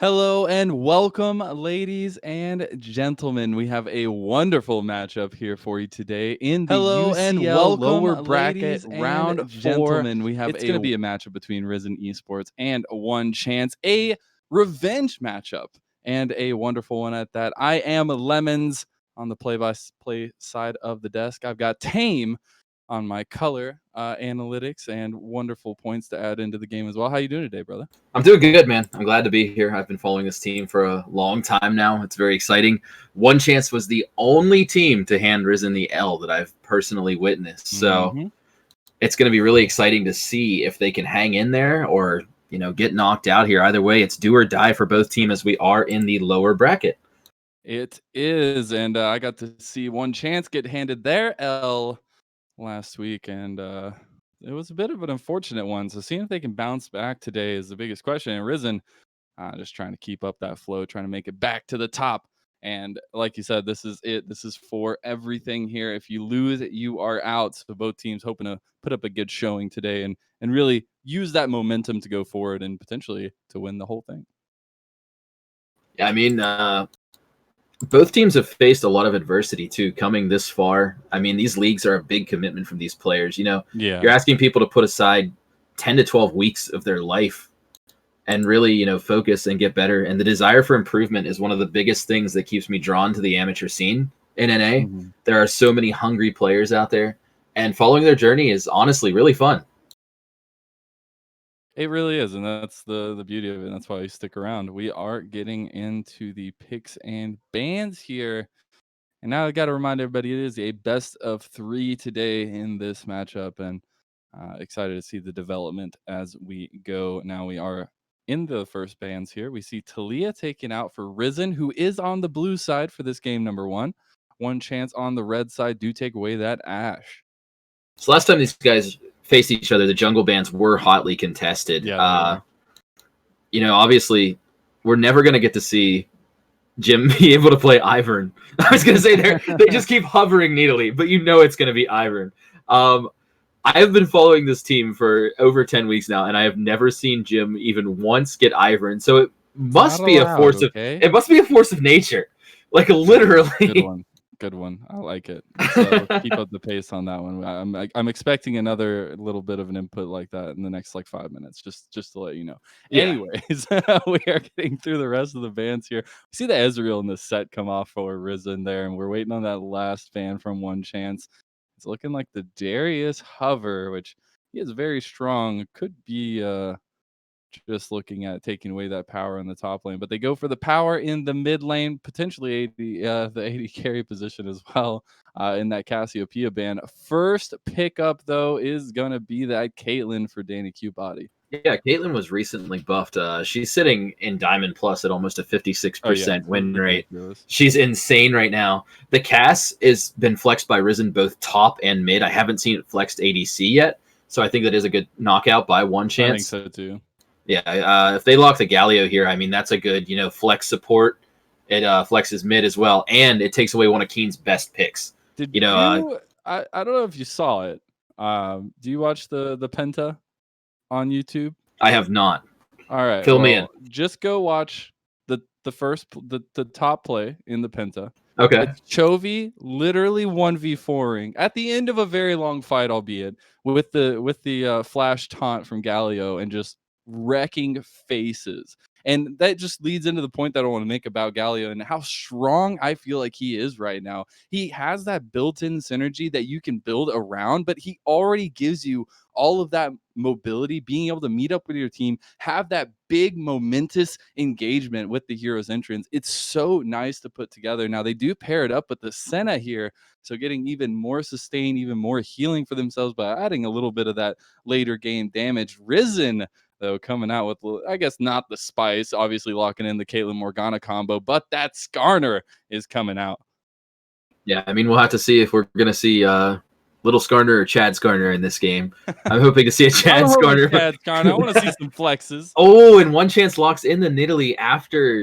Hello and welcome, ladies and gentlemen. We have a wonderful matchup here for you today in the Hello and UCL welcome, lower bracket ladies and round 4. gentlemen. We have It's going to be a matchup between Risen Esports and ONECHANCE, a revenge matchup, and a wonderful one at that. I am Lemons on the play-by-play side of the desk. I've got Tame on my color analytics and wonderful points to add into the game as well. How you doing today, brother? I'm doing good, man. I'm glad to be here. I've been following this team for a long time now. It's very exciting. ONECHANCE was the only team to hand Risen the L that I've personally witnessed. So it's going to be really exciting to see if they can hang in there or, get knocked out here. Either way, it's do or die for both teams as we are in the lower bracket. It is, and I got to see ONECHANCE get handed their L last week, and it was a bit of an unfortunate one. So seeing if they can bounce back today is the biggest question. And Risen, just trying to keep up that flow, trying to make it back to the top. And like you said, this is it. This is for everything here. If you lose, you are out. So both teams hoping to put up a good showing today and really use that momentum to go forward and potentially to win the whole thing. Yeah, I mean, both teams have faced a lot of adversity too, coming this far. I mean, these leagues are a big commitment from these players. You're asking people to put aside 10 to 12 weeks of their life and really, focus and get better. And the desire for improvement is one of the biggest things that keeps me drawn to the amateur scene in NA. There are so many hungry players out there, and following their journey is honestly really fun. It really is, and that's the beauty of it, and that's why you stick around. We are getting into the picks and bans here. And now I got to remind everybody, it is a best of 3 today in this matchup, and excited to see the development as we go. Now we are in the first bans here. We see Talia taken out for Risen, who is on the blue side for this game number 1. ONECHANCE on the red side. Do take away that Ashe. So last time these guys faced each other, the jungle bans were hotly contested. Yeah, obviously, we're never going to get to see Jim be able to play Ivern. I was going to say they just keep hovering needly, but it's going to be Ivern. I have been following this team for over 10 weeks now, and I have never seen Jim even once get Ivern. So it must be a force of nature, like literally. Good one. I like it. So keep up the pace on that one. I'm expecting another little bit of an input like that in the next 5 minutes, just to let you know. Yeah. Anyways, we are getting through the rest of the bans here. We see the Ezreal in the set come off for Risen there, and we're waiting on that last ban from ONECHANCE. It's looking like the Darius Hover, which he is very strong. Could be just looking at taking away that power in the top lane, but they go for the power in the mid lane, potentially the AD carry position as well in that Cassiopeia ban. First pickup though is gonna be that Caitlyn for Danny Q Body. Yeah, Caitlyn was recently buffed. She's sitting in Diamond Plus at almost a 56% win rate. She's insane right now. The Cass has been flexed by Risen both top and mid. I haven't seen it flexed ADC yet, so I think that is a good knockout by ONECHANCE. I think so too. Yeah, if they lock the Galio here, I mean, that's a good, flex support. It flexes mid as well, and it takes away one of Keen's best picks. I don't know if you saw it. Do you watch the Penta on YouTube? I have not. All right. Fill me in. Just go watch the top play in the Penta. Okay. It's Chovy literally 1v4ing at the end of a very long fight, albeit with the flash taunt from Galio and just wrecking faces. And that just leads into the point that I want to make about Galio and how strong I feel like he is right now. He has that built-in synergy that you can build around, but he already gives you all of that mobility, being able to meet up with your team, have that big momentous engagement with the hero's entrance. It's so nice to put together. Now they do pair it up with the Senna here, so getting even more sustain, even more healing for themselves by adding a little bit of that later game damage. Risen though coming out with, I guess, not the spice, obviously locking in the Caitlyn Morgana combo, but that Skarner is coming out. Yeah, I mean, we'll have to see if we're going to see Little Skarner or Chad Skarner in this game. I'm hoping to see a Chad Skarner. I want to see some flexes. Oh, and ONECHANCE locks in the Nidalee after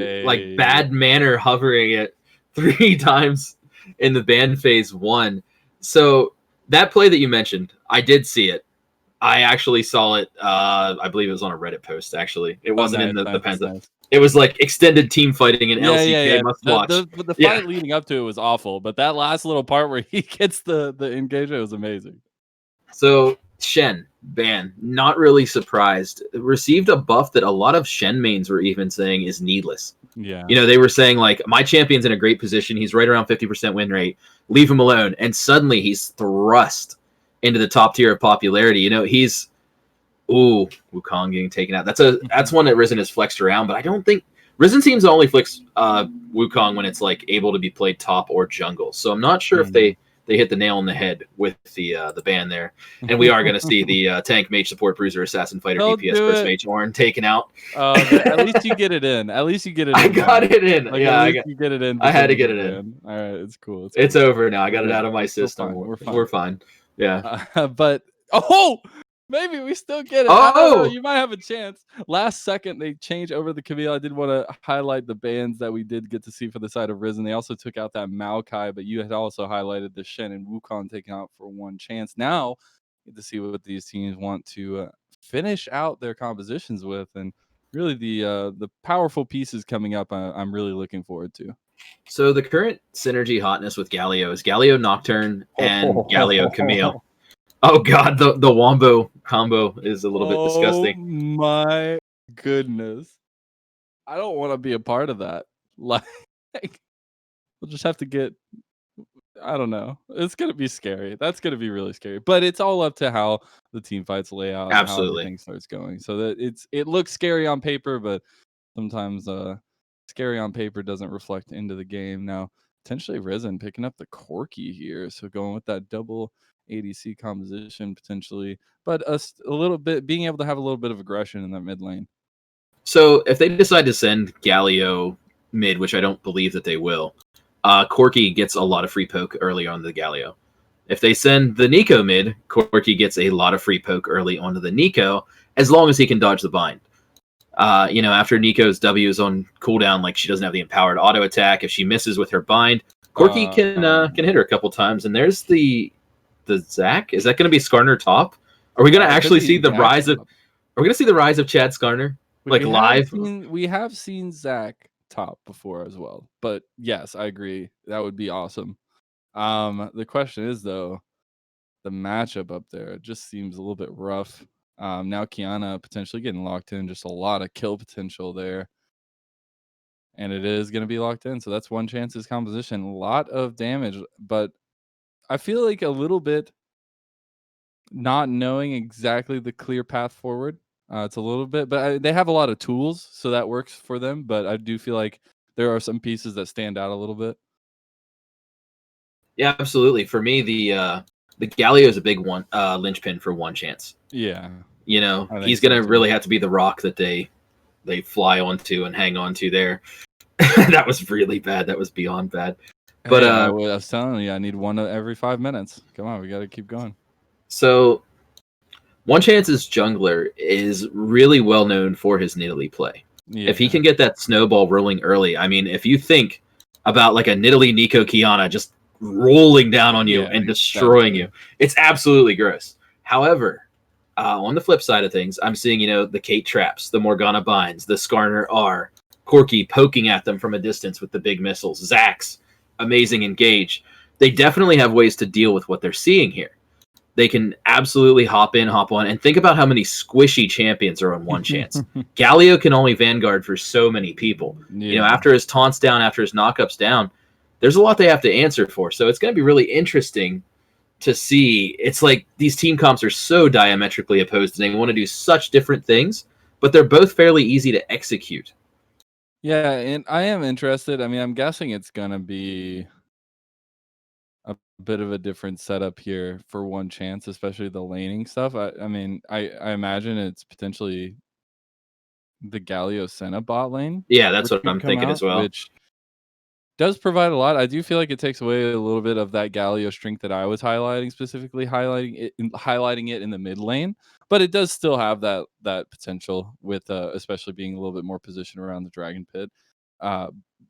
bad manner hovering it 3 times in the ban phase 1. So that play that you mentioned, I did see it. I actually saw it. I believe it was on a Reddit post. Actually, it wasn't in the Penta. Nice. It was like extended team fighting in LCK yeah. must watch. The fight leading up to it was awful, but that last little part where he gets the engagement was amazing. So Shen ban, not really surprised. Received a buff that a lot of Shen mains were even saying is needless. Yeah. You know, they were saying like, my champion's in a great position. He's right around 50% win rate. Leave him alone. And suddenly he's thrust into the top tier of popularity. You know, he's Wukong getting taken out. That's one that Risen has flexed around, but I don't think Risen seems to only flex Wukong when it's like able to be played top or jungle. So I'm not sure if they hit the nail on the head with the ban there. And we are going to see the tank, mage, support, bruiser, assassin, fighter, DPS, burst mage, Ornn taken out. At least you get it in. At least you get it in. I got it in. Like, yeah, you get it in. I had to get it in. All right, it's cool. It's over now. I got it out of my system. We're fine. Yeah. But maybe we still get it. You might have a chance. Last second, they changed over the Camille. I did want to highlight the bans that we did get to see for the side of Risen. They also took out that Maokai, but you had also highlighted the Shen and Wukong taken out for one chance. Now, get to see what these teams want to finish out their compositions with, and really the powerful pieces coming up. I'm really looking forward to. So the current synergy hotness with Galio is Galio Nocturne and Galio Camille. Oh god, the Wombo combo is a little bit disgusting. Oh my goodness. I don't want to be a part of that. Like, we'll just have to get, I don't know. It's going to be scary. That's going to be really scary. But it's all up to how the team fights lay out. Absolutely. And how everything starts going. So that it looks scary on paper, but sometimes scary on paper doesn't reflect into the game. Now, potentially Risen picking up the Corki here. So going with that double ADC composition potentially, but a little bit being able to have a little bit of aggression in that mid lane. So if they decide to send Galio mid, which I don't believe that they will, Corki gets a lot of free poke early on the Galio. If they send the Nico mid, Corki gets a lot of free poke early onto the Nico, as long as he can dodge the bind. You know, after Nico's W is on cooldown, like she doesn't have the empowered auto attack. If she misses with her bind, Corki can hit her a couple times. And there's the Zac. Is that going to be Skarner top? Are we going to actually see the rise of? Are we going to see the rise of Chad Skarner live? We have seen Zac top before as well, but yes, I agree. That would be awesome. The question is though, the matchup up there just seems a little bit rough. Now Kiana potentially getting locked in, just a lot of kill potential there. And it is going to be locked in. So that's one chance's composition. A lot of damage, but I feel like a little bit not knowing exactly the clear path forward. It's a little bit, but they have a lot of tools, so that works for them. But I do feel like there are some pieces that stand out a little bit. Yeah, absolutely. For me, the Galio is a big one linchpin for one chance. Yeah, you know, he's gonna really have to be the rock that they fly onto and hang on to there. That was really bad. That was beyond bad. But I was telling you, I need one every 5 minutes. Come on, we got to keep going. So, One Chance's jungler is really well known for his Nidalee play. Yeah. If he can get that snowball rolling early, I mean, if you think about like a Nidalee Nico Kiana just rolling down on you and destroying you, it's absolutely gross. However, on the flip side of things, I'm seeing, you know, the Kate traps, the Morgana binds, the Skarner R, Corki poking at them from a distance with the big missiles, Zax, amazing engage. They definitely have ways to deal with what they're seeing here. They can absolutely hop in, hop on, and think about how many squishy champions are on One Chance. Galio can only Vanguard for so many people. Yeah. You know, after his taunts down, after his knockups down, there's a lot they have to answer for. So it's going to be really interesting to see. It's like these team comps are so diametrically opposed, and they want to do such different things, but they're both fairly easy to execute. Yeah, and I am interested. I mean, I'm guessing it's going to be a bit of a different setup here for One Chance, especially the laning stuff. I mean, I imagine it's potentially the Galio Senna bot lane. Yeah, that's what I'm thinking as well. Which does provide a lot. I do feel like it takes away a little bit of that Galio strength that I was highlighting, specifically highlighting it in the mid lane. But it does still have that potential with especially being a little bit more positioned around the Dragon Pit.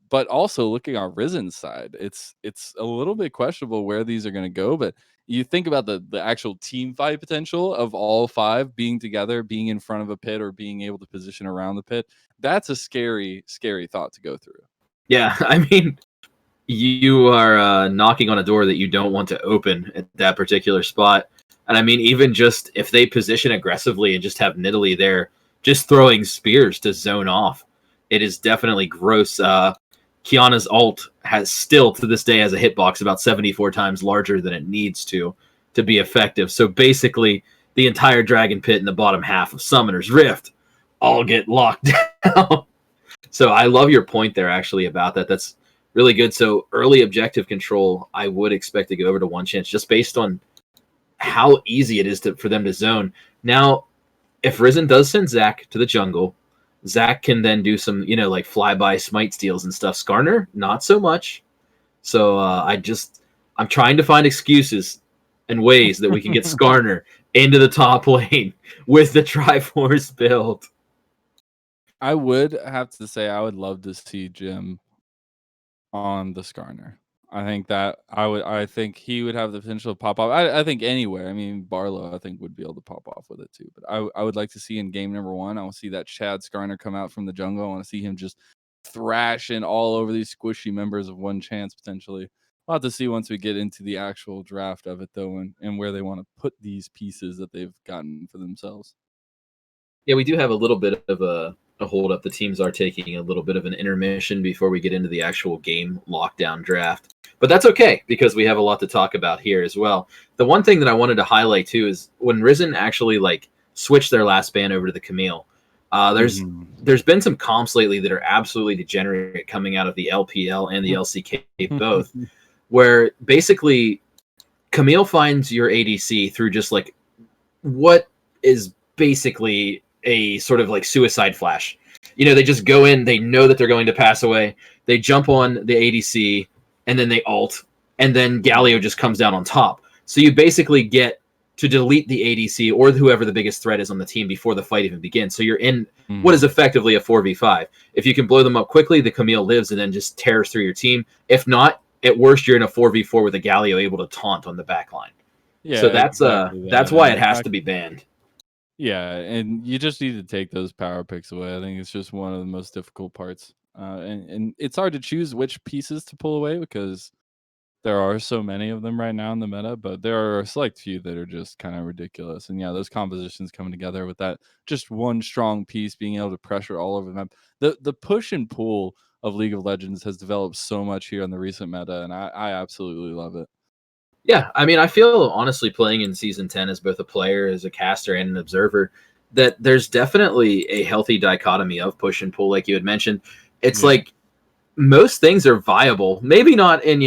But also looking on Risen's side, it's a little bit questionable where these are going to go. But you think about the actual team fight potential of all 5 being together, being in front of a pit, or being able to position around the pit. That's a scary thought to go through. Yeah, I mean, you are knocking on a door that you don't want to open at that particular spot. And I mean, even just if they position aggressively and just have Nidalee there, just throwing spears to zone off, it is definitely gross. Kiana's ult has still to this day has a hitbox about 74 times larger than it needs to be effective. So basically, the entire Dragon Pit in the bottom half of Summoner's Rift all get locked down. So I love your point there, actually, about that. That's really good. So early objective control, I would expect to go over to ONECHANCE just based on how easy it is for them to zone. Now, if Risen does send Zac to the jungle, Zac can then do some, like flyby smite steals and stuff. Skarner, not so much. So I'm trying to find excuses and ways that we can get Skarner into the top lane with the Triforce build. I would have to say I would love to see Jim on the Skarner. I think he would have the potential to pop off. I think anywhere. I mean, Barlow, I think, would be able to pop off with it too. But I would like to see in game number 1, I want to see that Chad Skarner come out from the jungle. I want to see him just thrashing all over these squishy members of ONECHANCE potentially. We'll have to see once we get into the actual draft of it though, and where they want to put these pieces that they've gotten for themselves. Yeah, we do have a little bit of a hold up. The teams are taking a little bit of an intermission before we get into the actual game lockdown draft. But that's okay, because we have a lot to talk about here as well. The one thing that I wanted to highlight too is when Risen actually switched their last ban over to the Camille. There's been some comps lately that are absolutely degenerate coming out of the LPL and the LCK both, where basically Camille finds your ADC through just what is basically a sort of suicide flash. They just go in, they know that they're going to pass away, they jump on the ADC, and then they ult, and then Galio just comes down on top. So you basically get to delete the ADC or whoever the biggest threat is on the team before the fight even begins. So you're in what is effectively a 4v5. If you can blow them up quickly, the Camille lives and then just tears through your team. If not, at worst, you're in a 4v4 with a Galio able to taunt on the backline. Yeah, so that's why it has to be banned. Yeah, and you just need to take those power picks away. I think it's just one of the most difficult parts. And it's hard to choose which pieces to pull away because there are so many of them right now in the meta, but there are a select few that are just kind of ridiculous. And yeah, those compositions coming together with that just one strong piece being able to pressure all over the map. The push and pull of League of Legends has developed so much here in the recent meta, and I absolutely love it. Yeah, I mean, I feel honestly playing in Season 10 as both a player, as a caster, and an observer, that there's definitely a healthy dichotomy of push and pull, like you had mentioned. It's like most things are viable, maybe not in,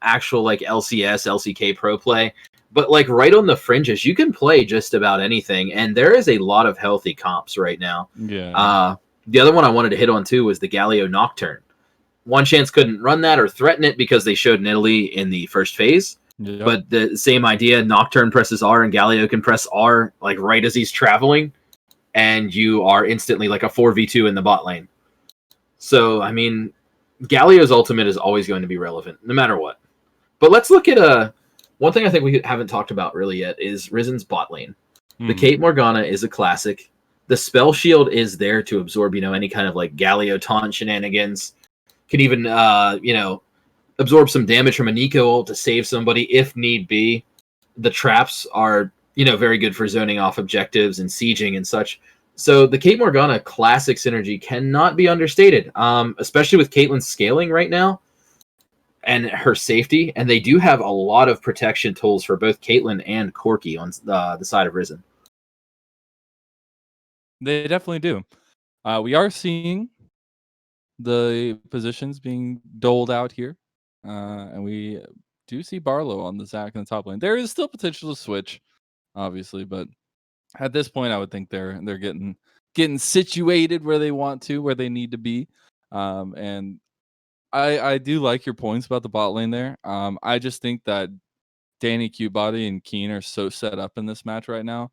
actual LCS, LCK pro play, but right on the fringes, you can play just about anything. And there is a lot of healthy comps right now. Yeah. The other one I wanted to hit on too was the Galio Nocturne. ONECHANCE couldn't run that or threaten it because they showed Nidalee in the first phase. Yep. But the same idea, Nocturne presses R and Galio can press R right as he's traveling, and you are instantly a 4v2 in the bot lane. So, I mean, Galio's ultimate is always going to be relevant, no matter what. But let's look at one thing I think we haven't talked about really yet is Risen's bot lane. The Kate Morgana is a classic. The spell shield is there to absorb, any kind of Galio taunt shenanigans. Can even, absorb some damage from a Nico ult to save somebody if need be. The traps are, very good for zoning off objectives and sieging and such. So the Kate Morgana classic synergy cannot be understated, especially with Caitlyn's scaling right now and her safety. And they do have a lot of protection tools for both Caitlyn and Corki on the side of Risen. They definitely do. We are seeing the positions being doled out here. And we do see Barlow on the Zac in the top lane. There is still potential to switch, obviously, but at this point, I would think they're getting situated where they want to, where they need to be. And I do like your points about the bot lane there. I just think that Danny, Cutebody, and Keen are so set up in this match right now.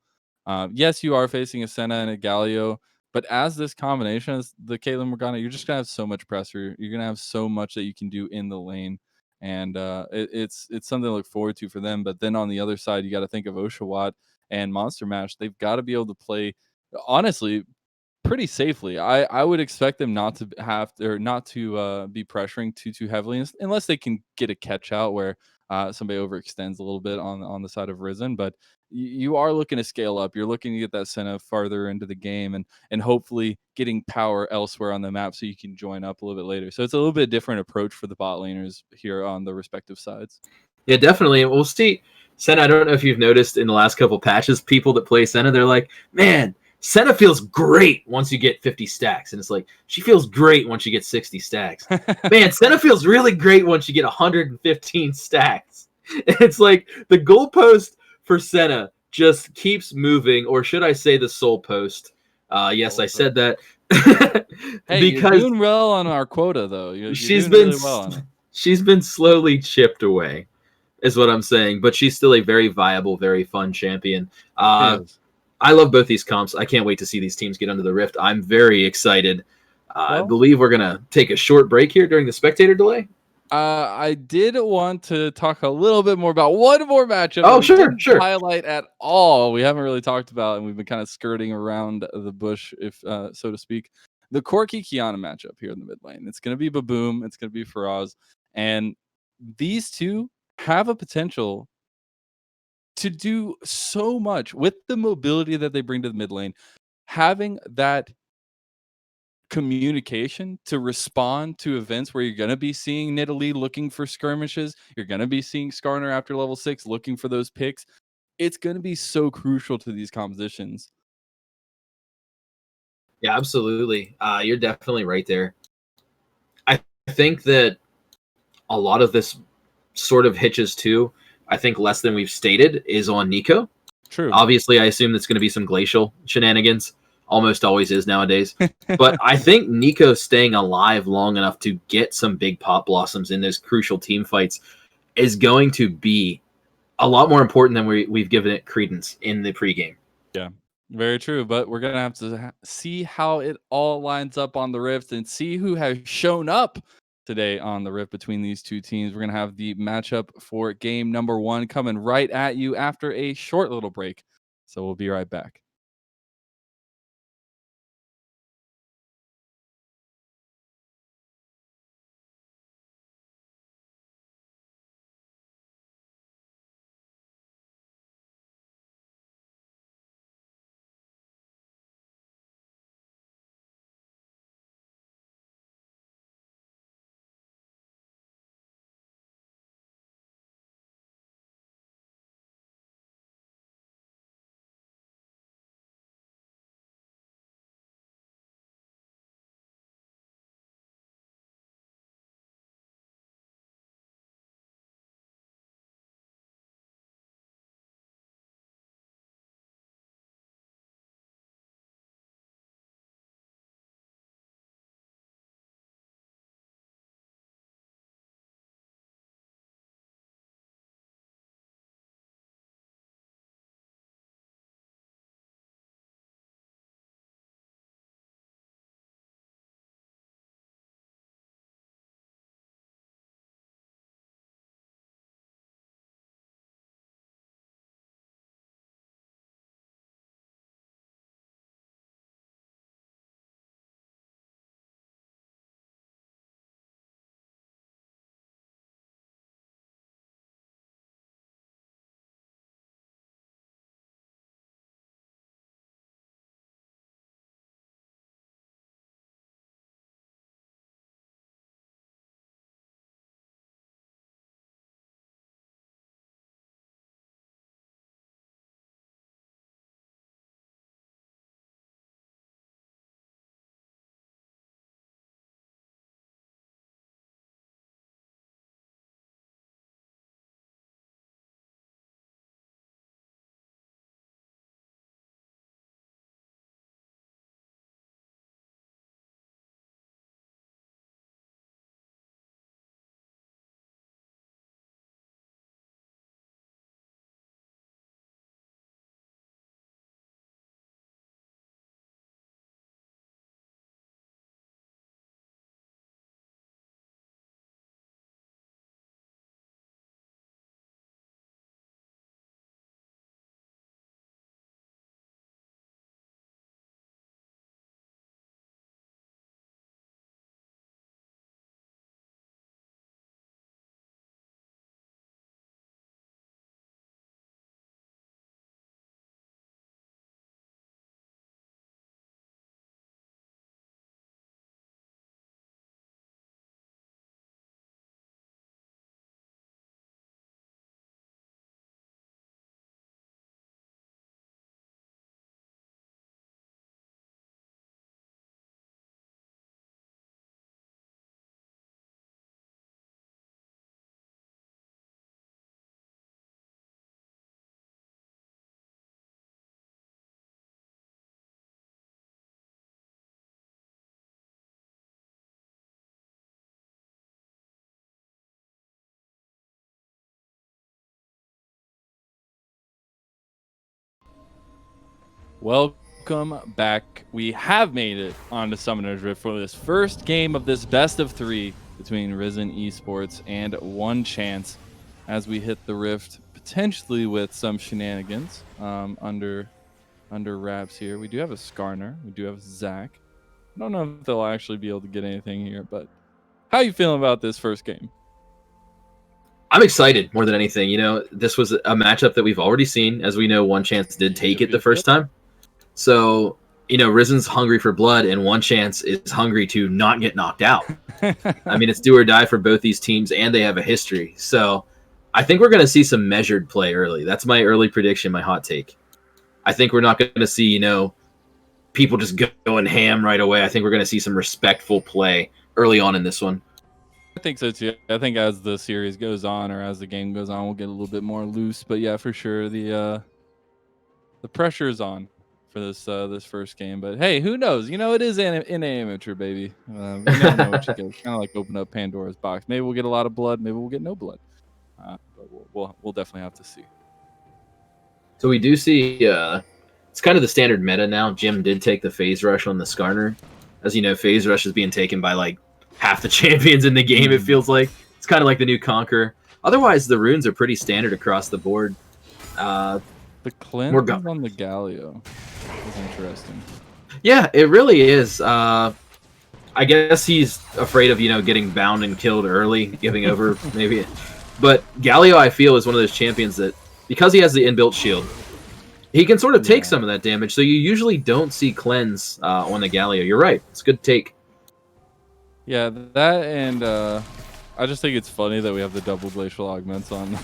Yes, you are facing a Senna and a Galio, But as this combination, as the Caitlin Morgana, you're just gonna have so much pressure. You're gonna have so much that you can do in the lane, and it's something to look forward to for them. But then on the other side, you got to think of Oshawott and Monster Mash. They've got to be able to play, honestly, pretty safely. I would expect them not to have or not to be pressuring too heavily unless they can get a catch out where somebody overextends a little bit on the side of Risen. But you are looking to scale up. You're looking to get that Senna farther into the game and hopefully getting power elsewhere on the map so you can join up a little bit later. So it's a little bit different approach for the bot laners here on the respective sides. Yeah, definitely. We'll see. Senna, I don't know if you've noticed in the last couple patches, people that play Senna, they're like, man, Senna feels great once you get 50 stacks. And it's like, she feels great once you get 60 stacks. Man, Senna feels really great once you get 115 stacks. And it's like the goalpost for Senna just keeps moving, or should I say the soul post? Yes, I said that. Hey, you're doing well on our quota, though. You're doing really well on it. She's been slowly chipped away, is what I'm saying. But she's still a very viable, very fun champion. I love both these comps. I can't wait to see these teams get under the rift. I'm very excited. I believe we're going to take a short break here during the spectator delay. I did want to talk a little bit more about one more matchup. Oh, sure. Highlight at all. We haven't really talked about, and we've been kind of skirting around the bush, if so to speak. The Corki Kiana matchup here in the mid lane. It's going to be Baboom. It's going to be Faraz. And these two have a potential to do so much with the mobility that they bring to the mid lane. Having that communication to respond to events where you're going to be seeing Nidalee looking for skirmishes, you're going to be seeing Skarner after level 6 looking for those picks. It's going to be so crucial to these compositions. Yeah, absolutely. You're definitely right there. I think that a lot of this sort of hitches too. I think less than we've stated is on Nico. True. Obviously, I assume that's going to be some glacial shenanigans. Almost always is nowadays. But I think Nico staying alive long enough to get some big pop blossoms in those crucial team fights is going to be a lot more important than we've given it credence in the pregame. Yeah, very true. But we're going to have to see how it all lines up on the Rift and see who has shown up today on the Rift between these two teams. We're going to have the matchup for game number 1 coming right at you after a short little break. So we'll be right back. Welcome back. We have made it onto Summoner's Rift for this first game of this best of 3 between Risen Esports and ONECHANCE as we hit the Rift, potentially with some shenanigans under wraps here. We do have a Skarner. We do have Zach. I don't know if they'll actually be able to get anything here, but how are you feeling about this first game? I'm excited more than anything. You know, this was a matchup that we've already seen. As we know, ONECHANCE did take it the first time. So, you know, Risen's hungry for blood, and ONECHANCE is hungry to not get knocked out. I mean, it's do or die for both these teams, and they have a history. So I think we're going to see some measured play early. That's my early prediction, my hot take. I think we're not going to see, you know, people just going ham right away. I think we're going to see some respectful play early on in this one. I think so too. I think as the series goes on, or as the game goes on, we'll get a little bit more loose. But yeah, for sure, the pressure is on for this this first game. But hey, who knows? You know, it is in amateur, baby. You never know what you get. It's kind of like open up Pandora's box. Maybe we'll get a lot of blood. Maybe we'll get no blood. But we'll definitely have to see. So we do see it's kind of the standard meta now. Jim did take the phase rush on the Skarner. As you know, phase rush is being taken by like half the champions in the game, it feels like. It's kind of like the new Conqueror. Otherwise, the runes are pretty standard across the board. The cleanse on the Galio is interesting. Yeah, it really is. I guess he's afraid of, you know, getting bound and killed early, giving over maybe. But Galio, I feel, is one of those champions that, because he has the inbuilt shield, he can sort of take some of that damage. So you usually don't see cleanse on the Galio. You're right. It's a good take. Yeah, that, and I just think it's funny that we have the double glacial augments on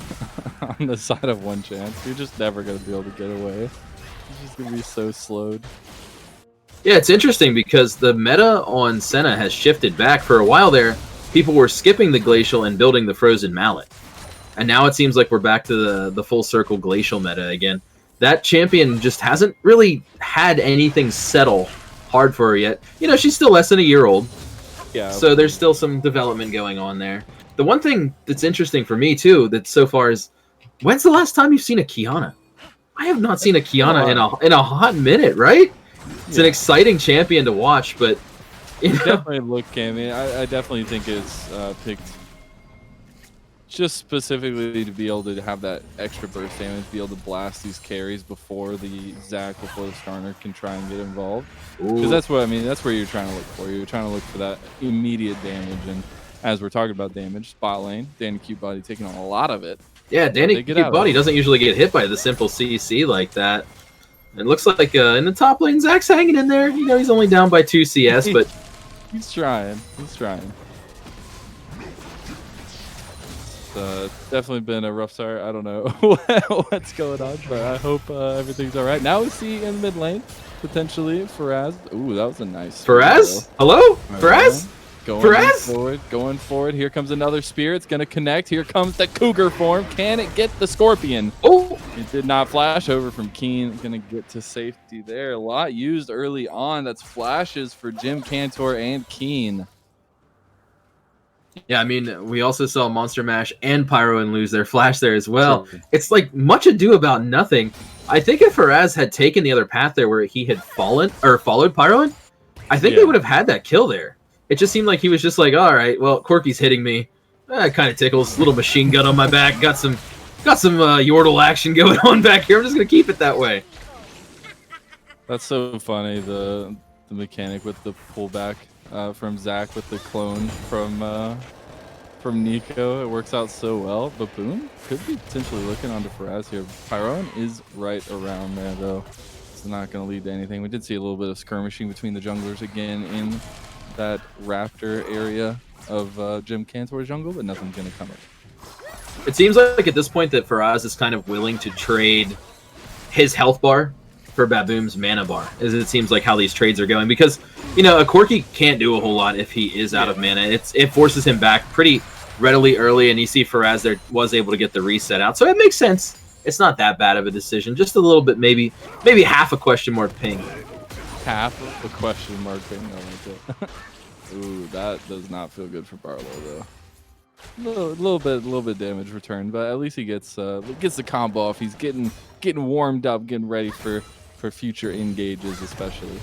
on the side of ONECHANCE. You're just never going to be able to get away. It's just going to be so slowed. Yeah, it's interesting because the meta on Senna has shifted back. For a while there, people were skipping the glacial and building the frozen mallet. And now it seems like we're back to the full circle glacial meta again. That champion just hasn't really had anything settle hard for her yet. You know, she's still less than a year old. Yeah. So there's still some development going on there. The one thing that's interesting for me, too, that so far is, when's the last time you've seen a Kiana? I have not seen a Kiana in a hot minute, right? It's an exciting champion to watch, but... Definitely look, Cammy. I definitely think it's picked just specifically to be able to have that extra burst damage, be able to blast these carries before the Zach, before the Skarner can try and get involved. Because that's what I mean. That's where you're trying to look for. You're trying to look for that immediate damage. And as we're talking about damage, spot lane, Danny Cute Body taking on a lot of it. Yeah, Danny Cute Body doesn't usually get hit by the simple CC like that. It looks like in the top lane, Zach's hanging in there. You know, he's only down by 2 CS, but he's trying. He's trying. Definitely been a rough start. I don't know what's going on, but I hope everything's all right. Now we see in mid lane, potentially, Faraz. Ooh, that was a nice Faraz? Hello? Faraz? Going forward. Here comes another spear. It's going to connect. Here comes the Cougar form. Can it get the Scorpion? Oh! It did not flash over from Keen. Going to get to safety there. A lot used early on. That's flashes for Jim Cantor and Keen. Yeah, I mean, we also saw Monster Mash and Pyroan lose their flash there as well. Sure. It's like much ado about nothing. I think if Faraz had taken the other path there where he had followed Pyroan, I think they would have had that kill there. It just seemed like he was just like, all right, well, Corky's hitting me. It kind of tickles. Little machine gun on my back. Got some Yordle action going on back here. I'm just going to keep it that way. That's so funny, the mechanic with the pullback. From Zach with the clone from Nico. It works out so well. But boom, could be potentially looking onto Faraz here. Pyron is right around there, though. It's not going to lead to anything. We did see a little bit of skirmishing between the junglers again in that Raptor area of Jim Cantor's jungle, but nothing's going to come up. It seems like at this point that Faraz is kind of willing to trade his health bar for Baboom's mana bar, as it seems like how these trades are going, because you know a Corky can't do a whole lot if he is out of mana. It forces him back pretty readily early, and you see Faraz there was able to get the reset out, so it makes sense. It's not that bad of a decision, just a little bit, maybe half a question mark ping. Half of a question mark ping. I like it. Ooh, that does not feel good for Barlow though. A little bit damage returned, but at least he gets the combo off. He's getting warmed up, getting ready for for future engages, especially.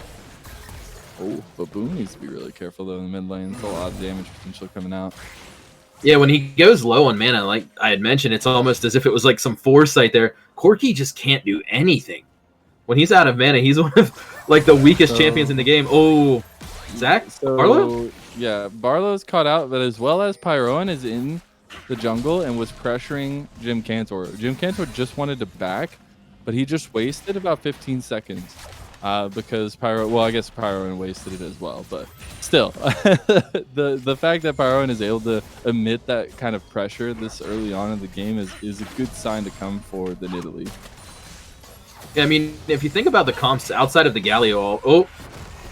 Oh, Baboon needs to be really careful though in the mid lane. It's a lot of damage potential coming out. Yeah, when he goes low on mana, like I had mentioned, it's almost as if it was like some foresight there. Corki just can't do anything. When he's out of mana, he's one of like the weakest champions in the game. Oh, Zach? Barlow? Yeah, Barlow's caught out, but as well as Pyroan is in the jungle and was pressuring Jim Cantor. Jim Cantor just wanted to back, but he just wasted about 15 seconds. Because I guess Pyroan wasted it as well, but still, the fact that Pyroan is able to emit that kind of pressure this early on in the game is a good sign to come for the Nidalee. Yeah, I mean, if you think about the comps outside of the Galio, oh,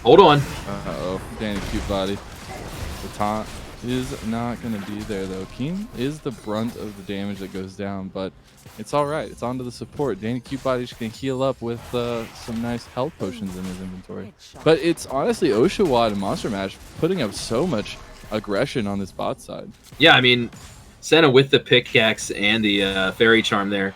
hold on. Uh-oh, Danny Cute Body. The taunt is not going to be there, though. Keen is the brunt of the damage that goes down, but it's all right. It's onto the support. Danny Cute Body's going to heal up with some nice health potions in his inventory. But it's honestly Oshawott and Monster Mash putting up so much aggression on this bot side. Yeah, I mean, Senna with the pickaxe and the fairy charm there,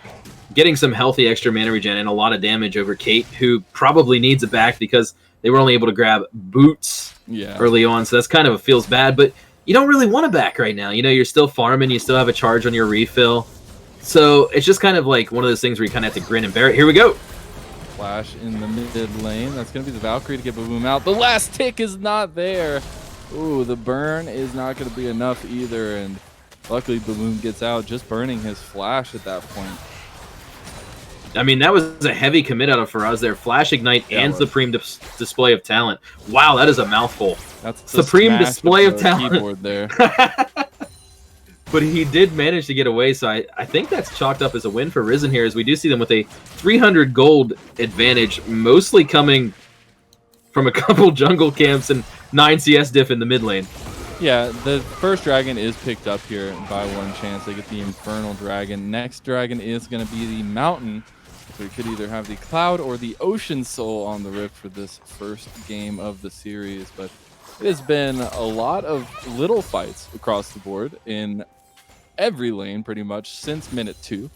getting some healthy extra mana regen and a lot of damage over Kate, who probably needs a back because they were only able to grab boots early on. So that's kind of feels bad, but you don't really want a back right now. You know, you're still farming. You still have a charge on your refill. So it's just kind of like one of those things where you kind of have to grin and bear it. Here we go. Flash in the mid lane. That's going to be the Valkyrie to get Baboom out. The last tick is not there. Ooh, the burn is not going to be enough either. And luckily, Baboom gets out, just burning his flash at that point. I mean, that was a heavy commit out of Faraz there. Flash Ignite and Supreme Display of Talent. Wow, that is a mouthful. That's Supreme Display of Talent. Keyboard there. But he did manage to get away, so I think that's chalked up as a win for Risen here, as we do see them with a 300 gold advantage, mostly coming from a couple jungle camps and 9 CS diff in the mid lane. Yeah, the first dragon is picked up here by ONECHANCE. They get the Infernal Dragon. Next dragon is going to be the Mountain. So we could either have the Cloud or the Ocean Soul on the Rift for this first game of the series. But it has been a lot of little fights across the board in every lane pretty much since minute 2.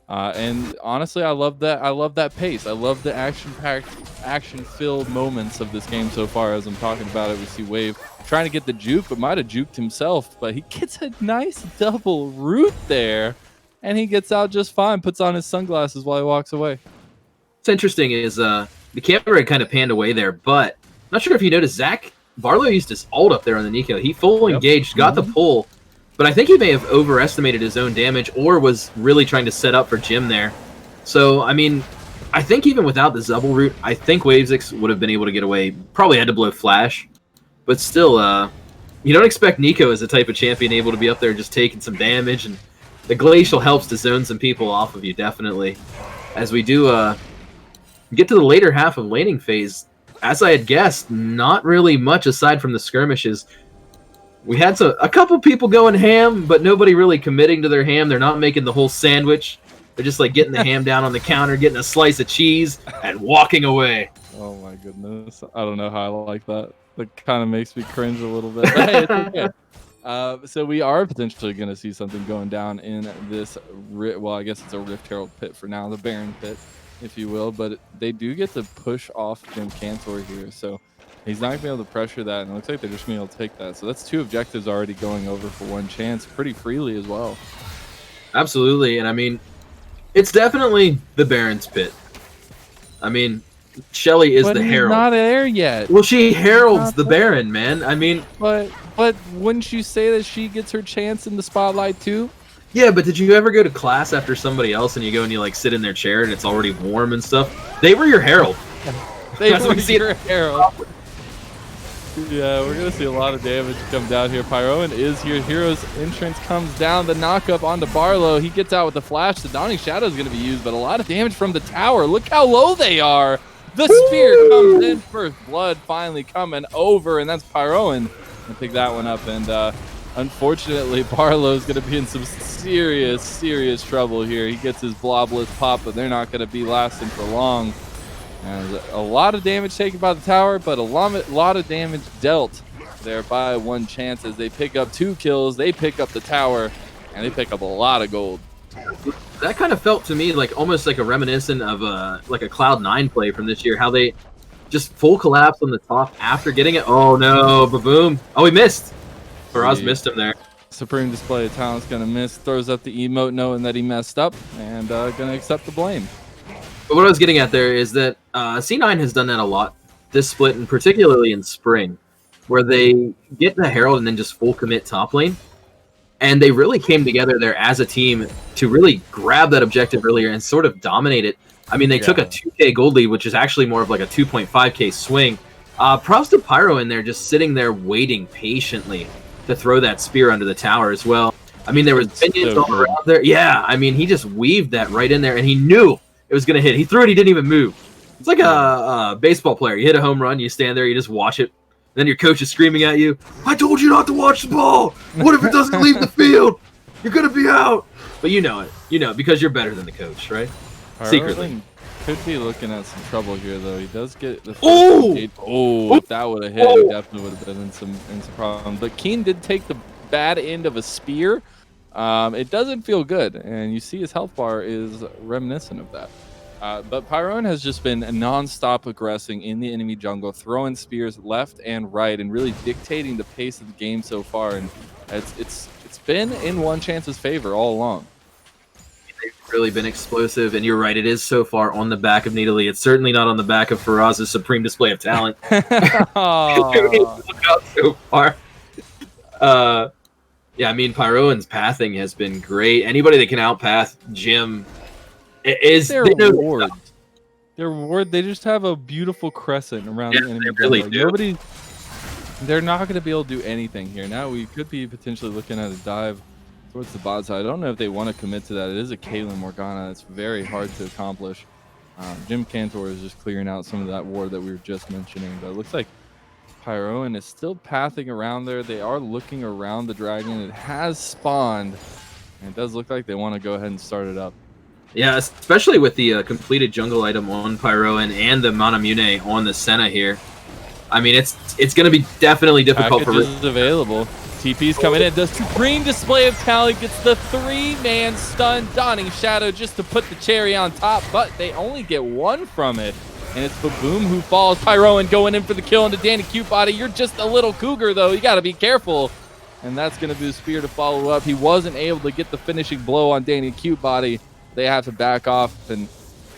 And honestly, I love that. I love that pace. I love the action-packed, action-filled moments of this game so far. As I'm talking about it, we see Wave trying to get the juke, but might have juked himself. But he gets a nice double root there, and he gets out just fine. Puts on his sunglasses while he walks away. What's interesting is the camera kind of panned away there, but I'm not sure if you noticed, Zach Barlow used his ult up there on the Nico. He full engaged, got the pull. But I think he may have overestimated his own damage or was really trying to set up for Jim there. So, I mean, I think even without the Zubble route, I think Wavesix would have been able to get away. Probably had to blow Flash. But still, you don't expect Nico as the type of champion able to be up there just taking some damage. And the Glacial helps to zone some people off of you, definitely. As we do get to the later half of laning phase, as I had guessed, not really much aside from the skirmishes. We had a couple people going ham, but nobody really committing to their ham. They're not making the whole sandwich. They're just like getting the ham down on the counter, getting a slice of cheese, and walking away. Oh my goodness. I don't know how I like that. That kind of makes me cringe a little bit. But hey, it's okay. So we are potentially going to see something going down in this, well, I guess it's a Rift Herald pit for now, the Baron pit, if you will. But they do get to push off Jim Cantor here, so he's not going to be able to pressure that, and it looks like they're just going to be able to take that. So that's 2 objectives already going over for ONECHANCE pretty freely as well. Absolutely, and I mean, it's definitely the Baron's pit. I mean, Shelly is the herald. But not there yet. Well, she heralds the Baron, man. I mean... But wouldn't you say that she gets her chance in the spotlight too? Yeah, but did you ever go to class after somebody else and you go and you like sit in their chair and it's already warm and stuff? They were your herald. They were your herald. Yeah, we're going to see a lot of damage come down here. Pyroan is here. Hero's entrance comes down. The knockup onto Barlow. He gets out with the flash. The Dawning Shadow is going to be used, but a lot of damage from the tower. Look how low they are. The spear comes in. First blood finally coming over, and that's Pyroan. I'll pick that one up, and unfortunately, Barlow's going to be in some serious, serious trouble here. He gets his blobless pop, but they're not going to be lasting for long. And a lot of damage taken by the tower, but a lot of damage dealt there by ONECHANCE as they pick up 2 kills. They pick up the tower, and they pick up a lot of gold. that kind of felt to me like almost like a reminiscent of like a Cloud9 play from this year. How they just full collapse on the top after getting it. Oh no, ba-boom. Oh, he missed. Faraz missed him there. Supreme Display of Talent's gonna miss, throws up the emote knowing that he messed up, and gonna accept the blame. But what I was getting at there is that C9 has done that a lot this split, and particularly in spring, where they get the Herald and then just full commit top lane. And they really came together there as a team to really grab that objective earlier and sort of dominate it. I mean, they took a 2K gold lead, which is actually more of like a 2.5K swing. Props to Pyro in there, just sitting there waiting patiently to throw that spear under the tower as well. I mean, there was minions all around there. Yeah, I mean, he just weaved that right in there, and he knew it was going to hit. He threw it, he didn't even move. It's like a baseball player. You hit a home run, you stand there, you just watch it. Then your coach is screaming at you, I told you not to watch the ball. What if it doesn't leave the field? You're going to be out. But you know it. You know, because you're better than the coach, right? Secretly. Could be looking at some trouble here, though. He does get the if that would have hit, he definitely would have been in some problem. But Keen did take the bad end of a spear. It doesn't feel good, and you see his health bar is reminiscent of that. But Pyron has just been non-stop aggressing in the enemy jungle, throwing spears left and right, and really dictating the pace of the game so far. And it's been in ONECHANCE's favor all along. They've really been explosive, and you're right, it is so far on the back of Nidalee. It's certainly not on the back of Faraz's supreme display of talent. So far. Yeah, I mean, Pyroan's pathing has been great. Anybody that can outpath Jim is their reward. Their reward, they just have a beautiful crescent around the enemy. They really do. They're not going to be able to do anything here. Now we could be potentially looking at a dive towards the bot side. I don't know if they want to commit to that. It is a Caitlyn Morgana. It's very hard to accomplish. Jim Cantor is just clearing out some of that ward that we were just mentioning. But it looks like Pyroan is still pathing around there. They are looking around the dragon. It has spawned. And it does look like they want to go ahead and start it up. Yeah, especially with the completed jungle item on Pyroan and the Manamune on the Senna here. I mean, it's going to be definitely difficult for Risen. Available. TP's coming in. The supreme display of talent gets the 3-man stun. Dawning Shadow just to put the cherry on top, but they only get one from it. And it's Baboom who falls. Pyroan going in for the kill into Danny Cutebody. You're just a little cougar, though. You got to be careful. And that's going to be the spear to follow up. He wasn't able to get the finishing blow on Danny Cutebody. They have to back off, and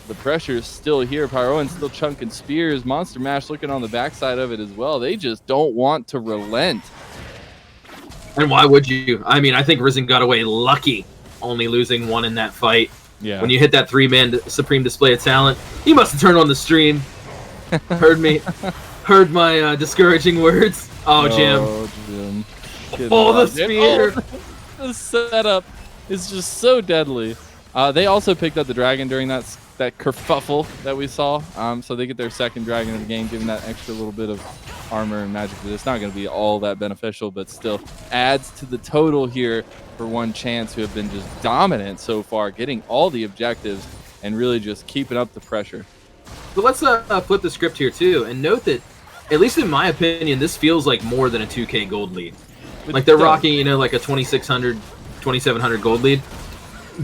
the pressure is still here. Pyroan's still chunking spears. Monster Mash looking on the backside of it as well. They just don't want to relent. And why would you? I mean, I think Risen got away lucky, only losing one in that fight. Yeah. When you hit that 3-man supreme display of talent, he must have turned on the stream. Heard me. Heard my discouraging words. Oh, Jim. Oh, the spear. The setup is just so deadly. They also picked up the dragon during that kerfuffle that we saw. So they get their second dragon of the game, giving that extra little bit of armor and magic. It's not going to be all that beneficial, but still adds to the total here for ONECHANCE, who have been just dominant so far, getting all the objectives and really just keeping up the pressure. But let's flip the script here too, and note that, at least in my opinion, this feels like more than a 2K gold lead. Like they're rocking, you know, like a 2,600, 2,700 gold lead.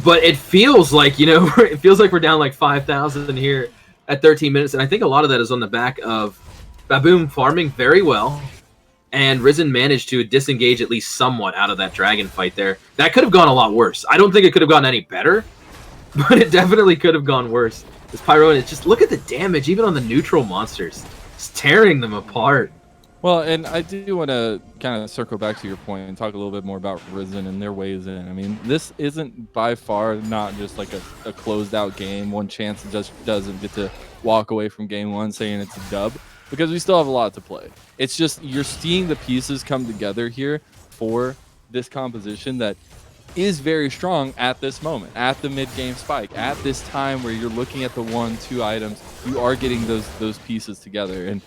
But it feels like, you know, it feels like we're down like 5,000 here at 13 minutes. And I think a lot of that is on the back of Baboom farming very well. And Risen managed to disengage at least somewhat out of that dragon fight there. That could have gone a lot worse. I don't think it could have gone any better, but it definitely could have gone worse. This Pyro, it's just look at the damage, even on the neutral monsters. It's tearing them apart. Well, and I do want to kind of circle back to your point and talk a little bit more about Risen and their ways in. I mean, this isn't by far not just like a closed out game. ONECHANCE just doesn't get to walk away from game one saying it's a dub, because we still have a lot to play. It's just you're seeing the pieces come together here for this composition that is very strong at this moment, at the mid-game spike, at this time where you're looking at the 1-2 items. You are getting those pieces together, and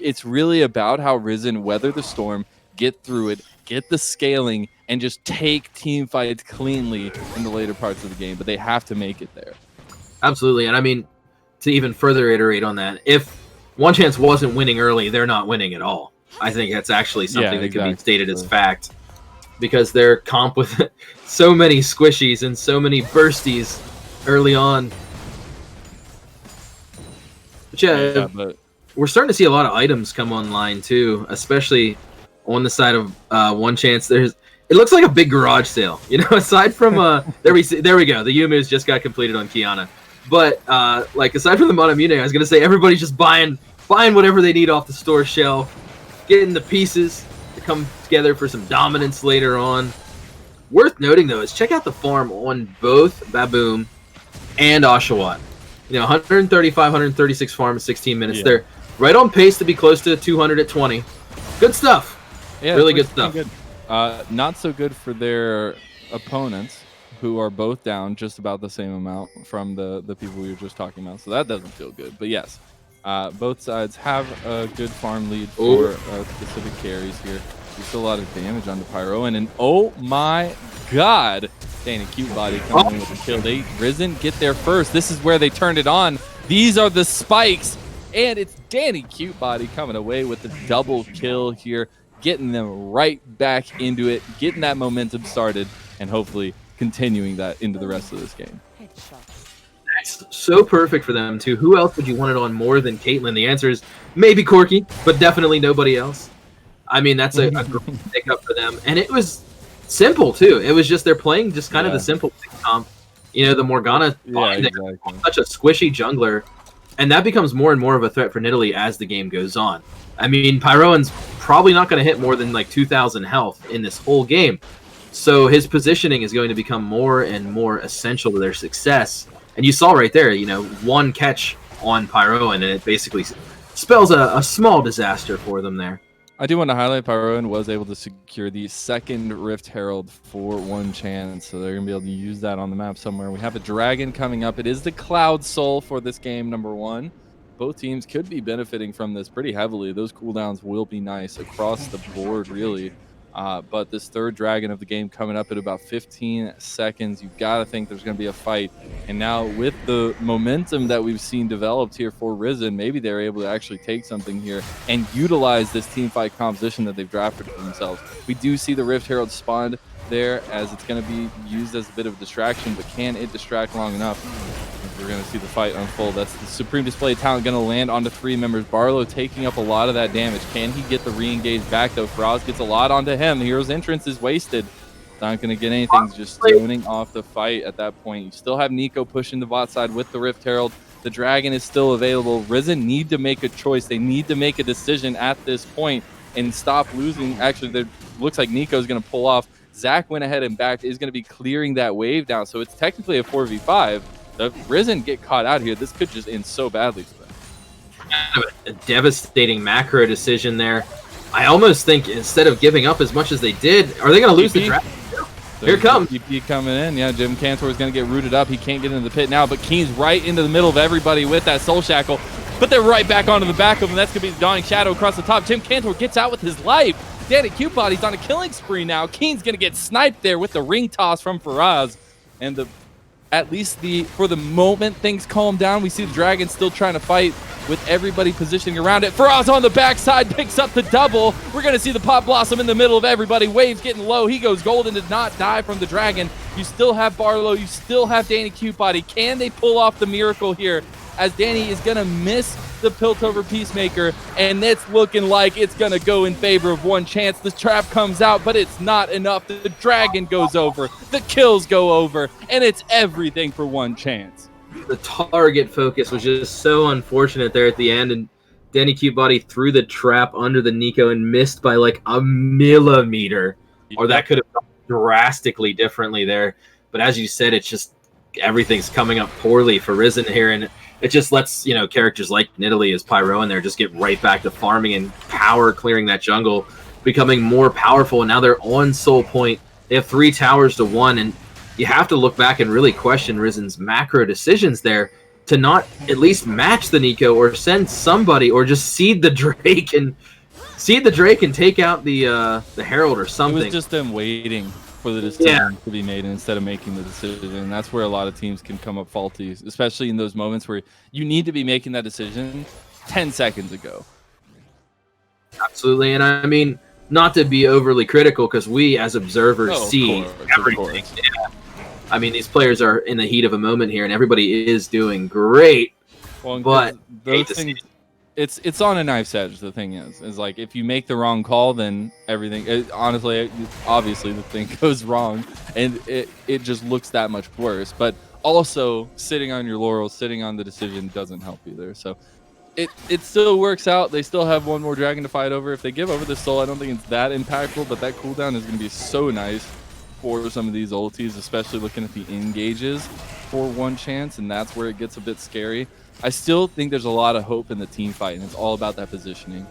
it's really about how Risen weather the storm, get through it, get the scaling, and just take team fights cleanly in the later parts of the game. But they have to make it there. Absolutely. And I mean, to even further iterate on that, if ONECHANCE wasn't winning early, they're not winning at all. I think that's actually something that can be stated as fact, because they're comp with so many squishies and so many bursties early on. But yeah, but we're starting to see a lot of items come online too, especially on the side of One Chance. It looks like a big garage sale, you know. Aside from there we go. The Yumu's just got completed on Kiana, but like aside from the Monamune, I was gonna say everybody's just buying whatever they need off the store shelf, getting the pieces to come together for some dominance later on. Worth noting though is check out the farm on both Baboom and Oshawott. You know, 135, 136 farm in 16 minutes. Yeah. They're right on pace to be close to 200 at 20. Good stuff. Yeah, really good stuff. Good. Not so good for their opponents, who are both down just about the same amount from the people we were just talking about. So that doesn't feel good. But yes, both sides have a good farm lead for specific carries here. There's still a lot of damage onto Pyro, and oh my god, Danny Cutebody coming in with the kill. Risen get there first. This is where they turned it on. These are the spikes, and it's Danny Cutebody coming away with the double kill here, getting them right back into it, getting that momentum started, and hopefully continuing that into the rest of this game. That's so perfect for them too. Who else would you want it on more than Caitlyn? The answer is maybe Corky, but definitely nobody else. I mean, that's a great pickup for them. And it was simple, too. It was just they're playing just kind of the simple comp. You know, the Morgana, exactly. Such a squishy jungler. And that becomes more and more of a threat for Nidalee as the game goes on. I mean, Pyroan's probably not going to hit more than like 2,000 health in this whole game. So his positioning is going to become more and more essential to their success. And you saw right there, you know, one catch on Pyroan, and it basically spells a small disaster for them there. I do want to highlight Pyroan was able to secure the second Rift Herald for One Chance, so they're going to be able to use that on the map somewhere. We have a dragon coming up. It is the Cloud Soul for this game, number one. Both teams could be benefiting from this pretty heavily. Those cooldowns will be nice across the board, really. But this third dragon of the game coming up at about 15 seconds. You've got to think there's going to be a fight. And now with the momentum that we've seen developed here for Risen, maybe they're able to actually take something here and utilize this team fight composition that they've drafted for themselves. We do see the Rift Herald spawned there as it's going to be used as a bit of a distraction, but can it distract long enough? We're going to see the fight unfold. That's the Supreme Display talent going to land onto three members. Barlow taking up a lot of that damage. Can he get the re-engage back, though? Fraz gets a lot onto him. The hero's entrance is wasted. Not going to get anything. Just zoning off the fight at that point. You still have Nico pushing the bot side with the Rift Herald. The Dragon is still available. Risen need to make a choice. They need to make a decision at this point and stop losing. Actually, it looks like Nico's going to pull off. Zach went ahead and backed. Is going to be clearing that wave down. So it's technically a 4v5. If Risen get caught out here, this could just end so badly for them. A devastating macro decision there. I almost think instead of giving up as much as they did, are they going to lose the draft? Here it comes. TP coming in. Yeah, Jim Cantor is going to get rooted up. He can't get into the pit now, but Keen's right into the middle of everybody with that Soul Shackle. But they're right back onto the back of him. That's going to be the Dawning Shadow across the top. Jim Cantor gets out with his life. Danny Cutebody's on a killing spree now. Keen's going to get sniped there with the ring toss from Faraz. And at least for the moment, things calm down. We see the Dragon still trying to fight with everybody positioning around it. Faraz on the backside picks up the double. We're going to see the Pop Blossom in the middle of everybody. Waves getting low. He goes golden, did not die from the Dragon. You still have Barlow. You still have Danny Cutebody. Can they pull off the miracle here as Danny is going to miss the Piltover Peacemaker, and it's looking like it's going to go in favor of One Chance. The trap comes out, but it's not enough. The Dragon goes over. The kills go over, and it's everything for One Chance. The target focus was just so unfortunate there at the end, and Danny Cutebody threw the trap under the Nico and missed by like a millimeter, or that could have gone drastically differently there. But as you said, it's just everything's coming up poorly for Risen here, and it just lets, you know, characters like Nidalee as Pyro in there just get right back to farming and power clearing that jungle, becoming more powerful. And now they're on Soul Point. They have 3 towers to 1, and you have to look back and really question Risen's macro decisions there to not at least match the Nico or send somebody or just seed the Drake and take out the Herald or something. It was just them waiting for the decision to be made instead of making the decision. And that's where a lot of teams can come up faulty, especially in those moments where you need to be making that decision 10 seconds ago. Absolutely. And I mean, not to be overly critical, because we as observers see everything. Yeah. I mean, these players are in the heat of a moment here, and everybody is doing great. Well, but those things, it's on a knife's edge. The thing is like if you make the wrong call, then everything. Honestly, obviously, the thing goes wrong, and it just looks that much worse. But also, sitting on your laurels, sitting on the decision doesn't help either. So it still works out. They still have one more dragon to fight over. If they give over the soul, I don't think it's that impactful. But that cooldown is going to be so nice for some of these ultis, especially looking at the engages for one chance, and that's where it gets a bit scary. I still think there's a lot of hope in the team fight, and it's all about that positioning.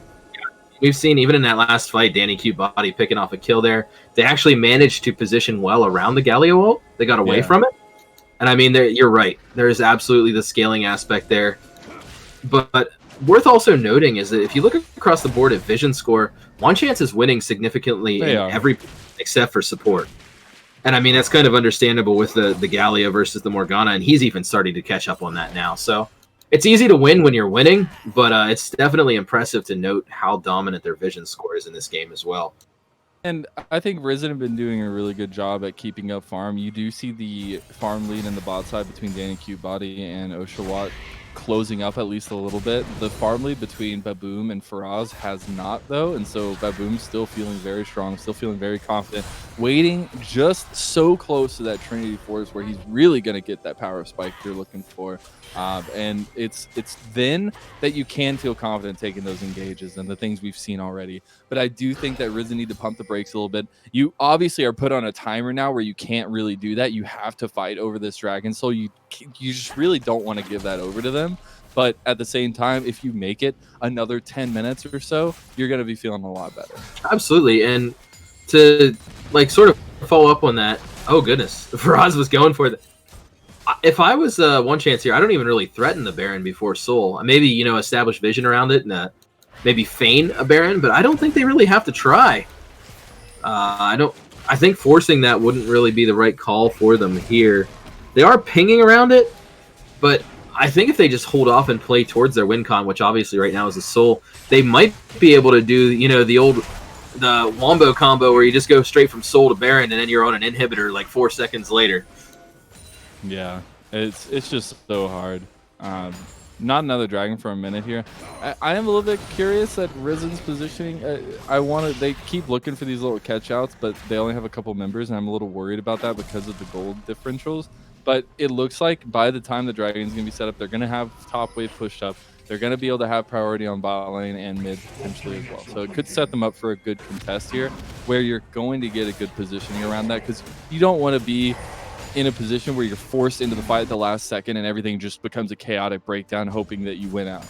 We've seen even in that last fight, Danny Cute Body picking off a kill there. They actually managed to position well around the Galio ult. They got away from it. And I mean, you're right. There is absolutely the scaling aspect there. But worth also noting is that if you look across the board at vision score, ONECHANCE is winning significantly in every except for support. And I mean, that's kind of understandable with the Galio versus the Morgana, and he's even starting to catch up on that now. So it's easy to win when you're winning, but it's definitely impressive to note how dominant their vision score is in this game as well. And I think Risen have been doing a really good job at keeping up farm. You do see the farm lead in the bot side between Danny Cute Body and Oshawott closing up at least a little bit. The farm lead between Baboom and Faraz has not, though, and so Baboom's still feeling very strong, still feeling very confident, waiting just so close to that Trinity Force where he's really going to get that power spike you're looking for. And it's then that you can feel confident taking those engages and the things we've seen already. But I do think that Risen need to pump the brakes a little bit. You obviously are put on a timer now where you can't really do that. You have to fight over this Dragon Soul. You just really don't want to give that over to them. But at the same time, if you make it another 10 minutes or so, you're going to be feeling a lot better. Absolutely. And to like sort of follow up on that, oh goodness, Faraz was going for it. If I was ONECHANCE here, I don't even really threaten the Baron before Soul. Maybe, you know, establish vision around it and maybe feign a Baron, but I don't think they really have to try. I think forcing that wouldn't really be the right call for them here. They are pinging around it, but I think if they just hold off and play towards their win con, which obviously right now is a Soul, they might be able to do, you know, the Wombo combo where you just go straight from Soul to Baron and then you're on an inhibitor like 4 seconds later. Yeah, it's just so hard. Not another dragon for a minute here. I am a little bit curious at Risen's positioning. They keep looking for these little catch-outs, but they only have a couple members, and I'm a little worried about that because of the gold differentials. But it looks like by the time the dragon's going to be set up, they're going to have top wave pushed up. They're going to be able to have priority on bot lane and mid potentially as well. So it could set them up for a good contest here, where you're going to get a good positioning around that, because you don't want to be in a position where you're forced into the fight at the last second and everything just becomes a chaotic breakdown, hoping that you win out.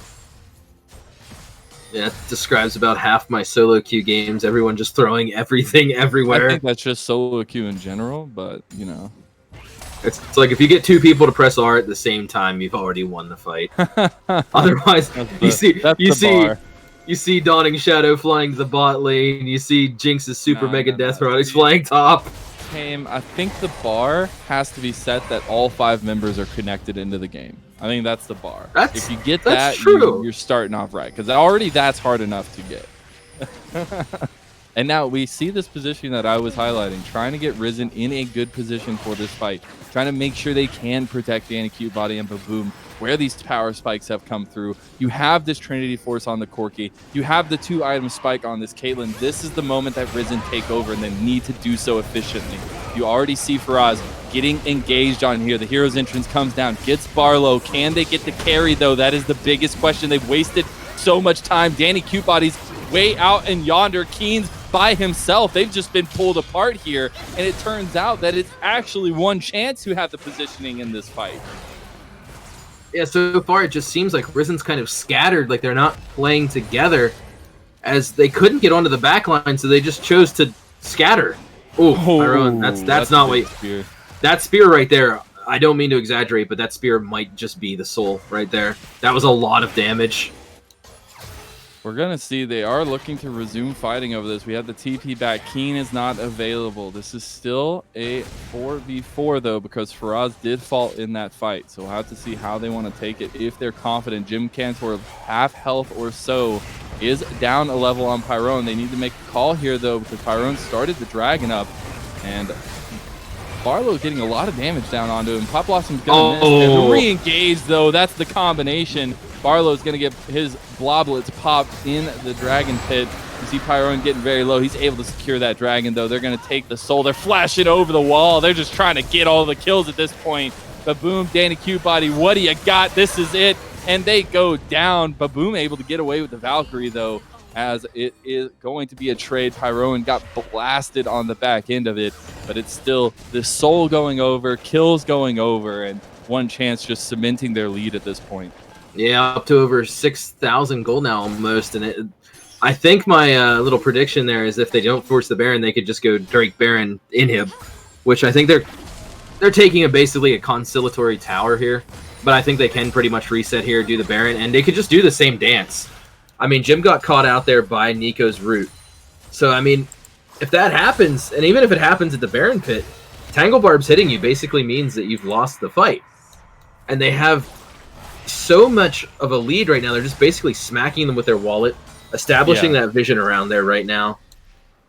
Yeah, it describes about half my solo queue games. Everyone just throwing everything everywhere. I think that's just solo queue in general, but, you know. It's like if you get 2 people to press R at the same time, you've already won the fight. Otherwise, you see Dawning Shadow flying to the bot lane. You see Jinx's super mega death robotics flying top. I think the bar has to be set that all 5 members are connected into the game. I think that's the bar. If you get that, you're starting off right, because already that's hard enough to get. And now we see this position that I was highlighting, trying to get Risen in a good position for this fight, trying to make sure they can protect Danny Cute Body and Baboom, where these power spikes have come through. You have this Trinity Force on the Corki. You have the 2-item spike on this Caitlyn. This is the moment that Risen take over, and they need to do so efficiently. You already see Faraz getting engaged on here. The hero's entrance comes down, gets Barlow. Can they get the carry, though? That is the biggest question. They've wasted so much time. Danny Cute Body's way out and yonder. Keen's by himself. They've just been pulled apart here, and it turns out that it's actually ONECHANCE who have the positioning in this fight. Yeah, so far it just seems like Risen's kind of scattered, like they're not playing together, as they couldn't get onto the back line, so they just chose to scatter. Tyrone, that's not what spear. That spear right there, I don't mean to exaggerate, but that spear might just be the soul right there. That was a lot of damage. We're going to see they are looking to resume fighting over this. We have the TP back. Keen is not available. This is still a 4v4, though, because Faraz did fall in that fight. So we'll have to see how they want to take it. If they're confident, Jim Cantor, half health or so, is down a level on Pyrone. They need to make a call here, though, because Pyrone started the dragon up. And Barlow getting a lot of damage down onto him. Pop Blossom's gonna miss. And the re-engage, though, that's the combination. Barlow's gonna get his bloblets popped in the Dragon Pit. You see Pyroan getting very low. He's able to secure that Dragon, though. They're gonna take the soul. They're flashing over the wall. They're just trying to get all the kills at this point. Baboom, Danny Cutebody, what do you got? This is it. And they go down. Baboom able to get away with the Valkyrie, though, as it is going to be a trade. Pyroan got blasted on the back end of it, but it's still the soul going over, kills going over, and ONECHANCE just cementing their lead at this point. Yeah, up to over 6,000 gold now almost. And I think my little prediction there is if they don't force the Baron, they could just go Drake Baron inhib, which I think they're taking basically a conciliatory tower here. But I think they can pretty much reset here, do the Baron, and they could just do the same dance. I mean, Jim got caught out there by Nico's root. So, I mean, if that happens, and even if it happens at the Baron Pit, Tangle Barbs hitting you basically means that you've lost the fight. And they have so much of a lead right now. They're just basically smacking them with their wallet, establishing that vision around there right now.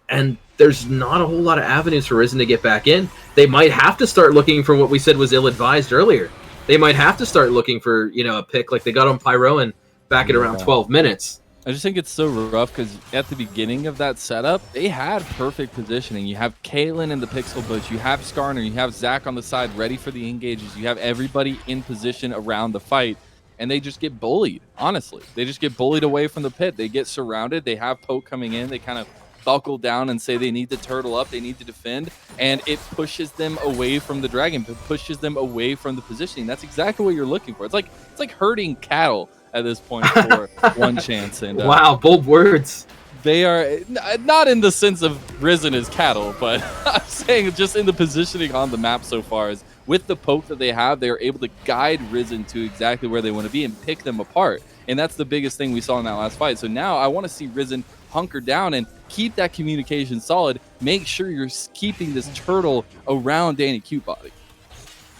And there's not a whole lot of avenues for Risen to get back in. They might have to start looking for what we said was ill-advised earlier. They might have to start looking for, you know, a pick like they got on Pyroan back at around 12 minutes. I just think it's so rough because at the beginning of that setup, they had perfect positioning. You have Caitlyn in the pixel bush, you have Skarner, you have Zach on the side ready for the engages, you have everybody in position around the fight, and they just get bullied, honestly. They just get bullied away from the pit. They get surrounded, they have Poke coming in, they kind of buckle down and say they need to turtle up, they need to defend, and it pushes them away from the Dragon, it pushes them away from the positioning. That's exactly what you're looking for. It's like herding cattle at this point for ONECHANCE. And wow, bold words. They are not in the sense of Risen as cattle, but I'm saying just in the positioning on the map so far is with the poke that they have, they are able to guide Risen to exactly where they want to be and pick them apart. And that's the biggest thing we saw in that last fight. So now I want to see Risen hunker down and keep that communication solid. Make sure you're keeping this turtle around Danny Cutebody.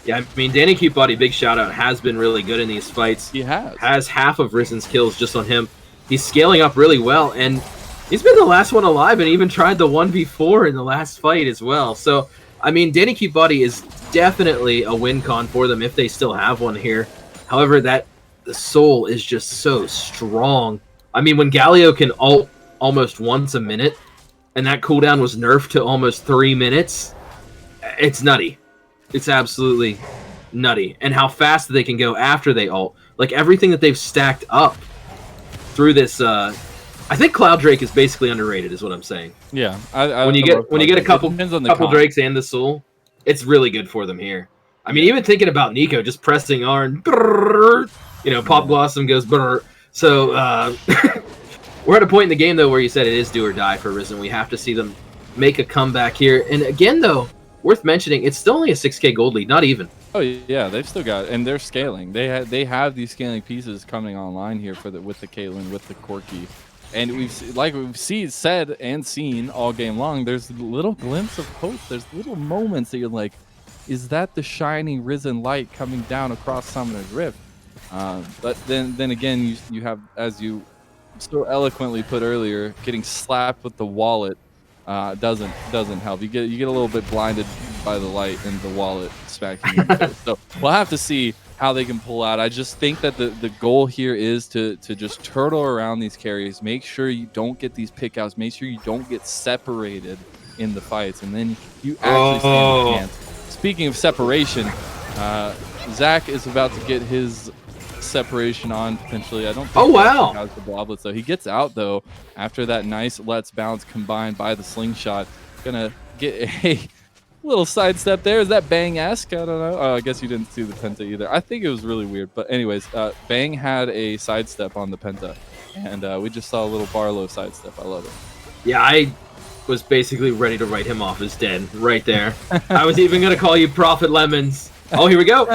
Yeah, I mean, Danny Cutebody, big shout out, has been really good in these fights. He has. Has half of Risen's kills just on him. He's scaling up really well, and he's been the last one alive and even tried the 1v4 in the last fight as well. So, I mean, Danny Cutebody is definitely a win con for them if they still have one here. However, the soul is just so strong. I mean, when Galio can ult almost once a minute, and that cooldown was nerfed to almost 3 minutes, it's nutty. It's absolutely nutty. And how fast they can go after they ult. Like, everything that they've stacked up through this, I think Cloud Drake is basically underrated, is what I'm saying. Yeah. When you get a couple Drakes and the soul, it's really good for them here. I mean, even thinking about Nico, just pressing R and, you know, Pop Blossom goes brrr. So, we're at a point in the game, though, where you said it is do or die for Risen. We have to see them make a comeback here. And again, though, worth mentioning, it's still only a 6K gold lead, not even. Oh yeah, they've still got, and they're scaling. They have these scaling pieces coming online here with the Caitlyn, with the Corki, and we've said and seen all game long. There's a little glimpse of hope. There's little moments that you're like, is that the shining Risen light coming down across Summoner's Rift? But then again, you have, as you so eloquently put earlier, getting slapped with the wallet. Doesn't help. You get a little bit blinded by the light and the wallet smacking you. So we'll have to see how they can pull out. I just think that the goal here is to just turtle around these carries. Make sure you don't get these pickouts. Make sure you don't get separated in the fights, and then you actually stand a chance. Speaking of separation, Zach is about to get his separation on potentially. I don't think he has the bloblets though. He gets out though after that nice let's bounce combined by the slingshot. Gonna get a little sidestep there. Is that Bang-esque? I don't know. Oh, I guess you didn't see the penta either. I think it was really weird. But anyways, Bang had a sidestep on the penta, and we just saw a little Barlow sidestep. I love it. Yeah, I was basically ready to write him off as dead right there. I was even gonna call you Prophet Lemons. Oh, here we go.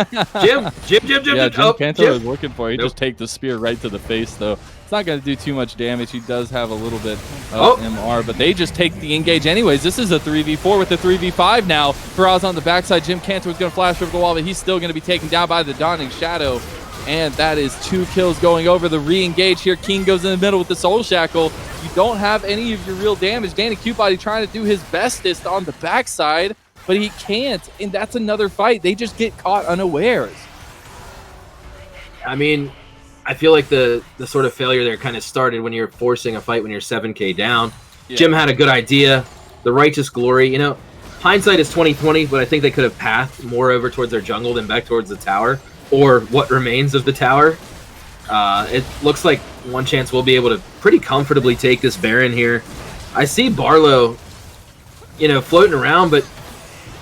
Jim. Yeah, Jim Cantor was looking for it. He just take the spear right to the face, though. It's not going to do too much damage. He does have a little bit of MR, but they just take the engage anyways. This is a 3v4 with a 3v5 now. Faraz on the backside. Jim Cantor was going to flash over the wall, but he's still going to be taken down by the Dawning Shadow. And that is 2 kills going over. The re-engage here. King goes in the middle with the Soul Shackle. You don't have any of your real damage. Danny Cutebody trying to do his bestest on the backside. but he can't, and that's another fight. They just get caught unawares. I mean, I feel like the sort of failure there kind of started when you're forcing a fight when you're 7K down. Yeah. Jim had a good idea. The righteous glory, you know, hindsight is 20/20, but I think they could have pathed more over towards their jungle than back towards the tower, or what remains of the tower. It looks like ONECHANCE will be able to pretty comfortably take this Baron here. I see Barlow, you know, floating around, but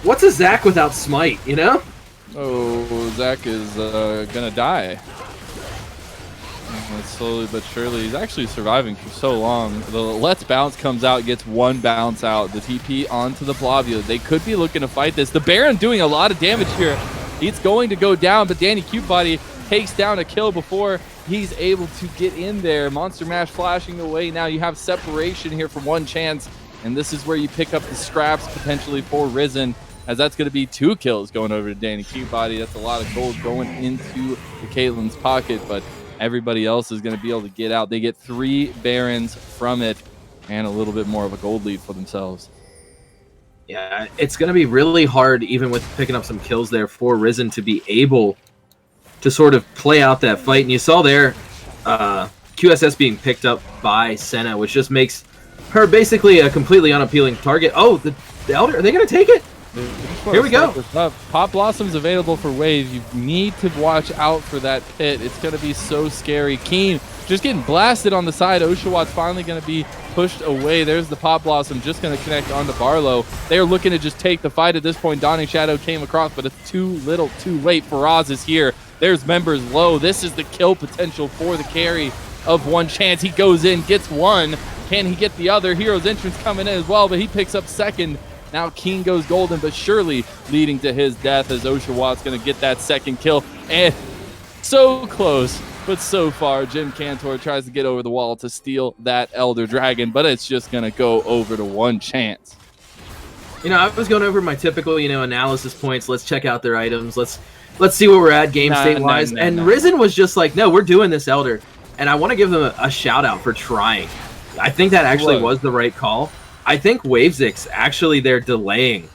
what's a Zac without Smite, you know? Oh, Zac is gonna die. Slowly but surely. He's actually surviving for so long. The Let's Bounce comes out, gets one bounce out. The TP onto the Blavio. They could be looking to fight this. The Baron doing a lot of damage here. He's going to go down, but Danny Cutebody takes down a kill before he's able to get in there. Monster Mash flashing away. Now you have separation here from ONECHANCE, and this is where you pick up the scraps potentially for Risen, as that's going to be 2 kills going over to Danny Cutebody. That's a lot of gold going into the Caitlyn's pocket, but everybody else is going to be able to get out. They get 3 Barons from it and a little bit more of a gold lead for themselves. Yeah, it's going to be really hard, even with picking up some kills there, for Risen to be able to sort of play out that fight. And you saw there QSS being picked up by Senna, which just makes her basically a completely unappealing target. Oh, the Elder, are they going to take it? Here we go. Pop Blossom's available for wave. You need to watch out for that pit. It's going to be so scary. Keen just getting blasted on the side. Oshawott finally going to be pushed away. There's the Pop Blossom just going to connect onto Barlow. They're looking to just take the fight at this point. Dawning Shadow came across, but it's too little, too late. Faraz is here. There's members low. This is the kill potential for the carry of ONECHANCE. He goes in, gets one. Can he get the other? Hero's Entrance coming in as well, but he picks up second. Now Keen goes golden, but surely leading to his death, as Oshawott's going to get that second kill. And so close, but so far. Jim Cantor tries to get over the wall to steal that Elder Dragon, but it's just going to go over to ONECHANCE. You know, I was going over my typical, you know, analysis points. Let's check out their items. Let's see where we're at game state-wise. And Risen was just like, no, we're doing this Elder. And I want to give them a shout-out for trying. I think that actually was the right call. I think Wavesix, actually, they're delaying,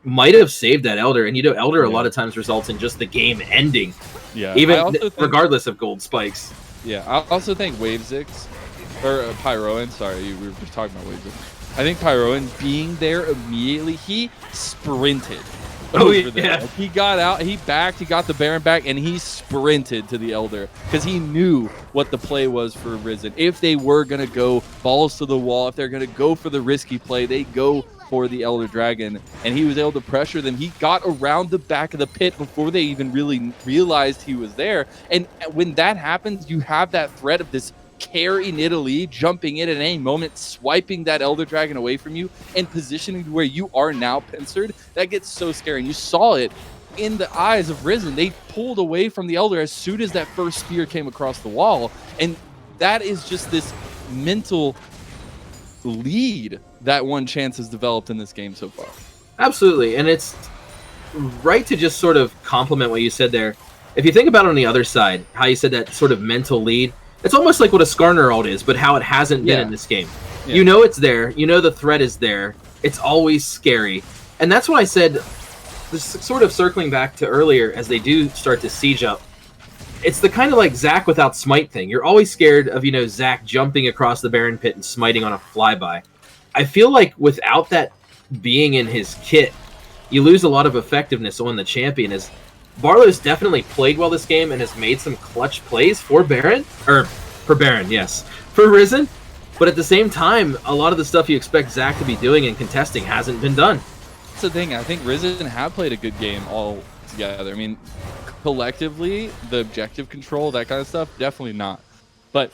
might have saved that Elder. And, you know, Elder a lot of times results in just the game ending. Yeah. Even regardless of gold spikes. Yeah, I also think Wavesix, or Pyroan, sorry, we were just talking about Wavesix. I think Pyroan being there immediately, he sprinted. There. He got out, he backed, he got the Baron back, and he sprinted to the Elder because he knew what the play was for Risen. If they were going to go balls to the wall, if they're going to go for the risky play, they go for the Elder Dragon, and he was able to pressure them. He got around the back of the pit before they even really realized he was there. And when that happens, you have that threat of this carry Nidalee jumping in at any moment, swiping that Elder Dragon away from you, and positioning to where you are now pincered. That gets so scary. And you saw it in the eyes of Risen. They pulled away from the Elder as soon as that first spear came across the wall. And that is just this mental lead that ONECHANCE has developed in this game so far. Absolutely. And it's right to just sort of compliment what you said there. If you think about it on the other side, how you said that sort of mental lead, it's almost like what a Skarner ult is, but how it hasn't been in this game. Yeah. You know it's there. You know the threat is there. It's always scary. And that's what I said, this sort of circling back to earlier, as they do start to siege up. It's the kind of like Zac without Smite thing. You're always scared of, you know, Zac jumping across the Baron pit and smiting on a flyby. I feel like without that being in his kit, you lose a lot of effectiveness on the champion. As Barlow's definitely played well this game and has made some clutch plays for Baron, or for Baron, yes, for Risen. But at the same time, a lot of the stuff you expect Zac to be doing and contesting hasn't been done. That's the thing. I think Risen have played a good game all together. I mean, collectively, the objective control, that kind of stuff, definitely not. But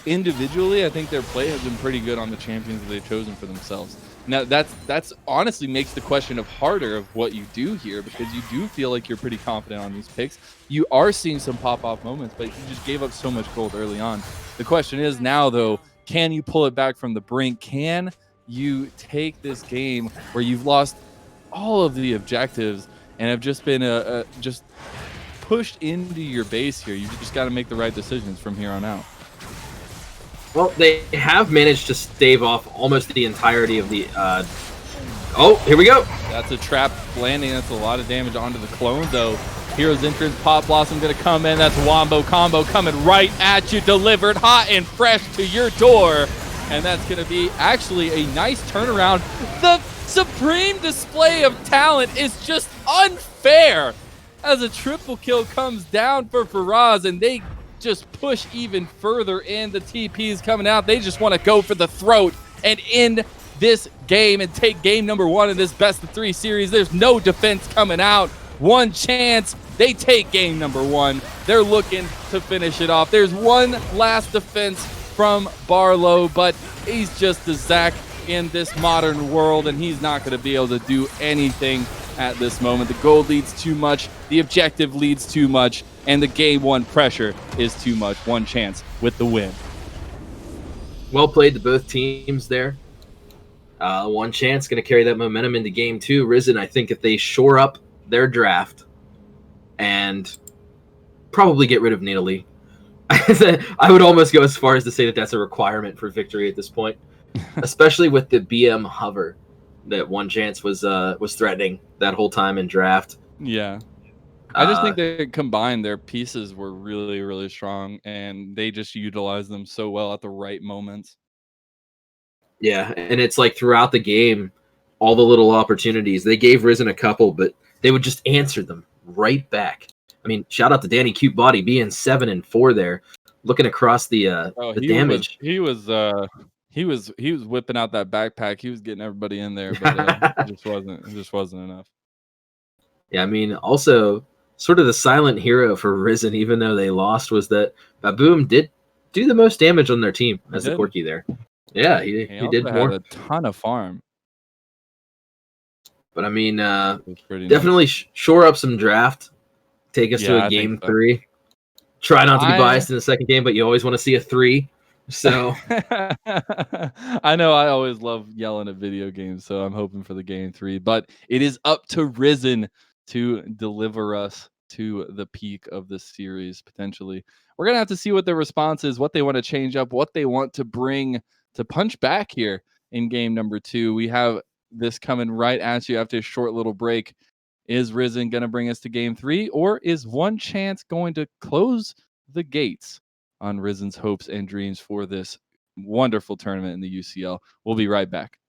individually, I think their play has been pretty good on the champions that they've chosen for themselves. Now, that's honestly makes the question of harder of what you do here, because you do feel like you're pretty confident on these picks. You are seeing some pop-off moments, but you just gave up so much gold early on. The question is now, though, can you pull it back from the brink? Can you take this game where you've lost all of the objectives and have just been just pushed into your base here? You just got to make the right decisions from here on out. Well, they have managed to stave off almost the entirety of the Oh, here we go. That's a trap landing. That's a lot of damage onto the clone, though. Hero's entrance, Pop Blossom gonna come in. That's Wombo combo coming right at you, delivered hot and fresh to your door. And that's gonna be actually a nice turnaround. The supreme display of talent is just unfair as a triple kill comes down for Faraz, and they just push even further in. The TP's coming out. They just want to go for the throat and end this game and take game number 1 in this best of 3 series. There's no defense coming out. One chance. They take game number 1. They're looking to finish it off. There's one last defense from Barlow, but he's just the Zach in this modern world, and he's not going to be able to do anything at this moment. The gold leads too much, the objective leads too much, and the game 1 pressure is too much. One chance with the win. Well played to both teams there. One chance going to carry that momentum into game 2. Risen, I think if they shore up their draft and probably get rid of Nidalee, I would almost go as far as to say that that's a requirement for victory at this point, especially with the BM hover that One Chance was threatening that whole time in draft. Yeah. I just think they combined, their pieces were really, really strong, and they just utilized them so well at the right moments. Yeah, and it's like throughout the game, all the little opportunities, they gave Risen a couple, but they would just answer them right back. I mean, shout out to Danny Cute Body being 7 and 4 there, looking across the damage. He was whipping out that backpack. He was getting everybody in there, but it just wasn't enough. Yeah, I mean, also sort of the silent hero for Risen, even though they lost, was that Baboom did do the most damage on their team as the Corky there. Yeah, he did more. Had a ton of farm. But I mean, definitely nice. Shore up some draft. Take us to a game 3. Try not to be biased in the second game, but you always want to see a 3. So I know I always love yelling at video games, so I'm hoping for the game 3. But it is up to Risen to deliver us to the peak of this series, potentially. We're going to have to see what their response is, what they want to change up, what they want to bring to punch back here in game number 2. We have this coming right at you after a short little break. Is Risen going to bring us to game 3, or is One Chance going to close the gates on Risen's hopes and dreams for this wonderful tournament in the UCL? We'll be right back.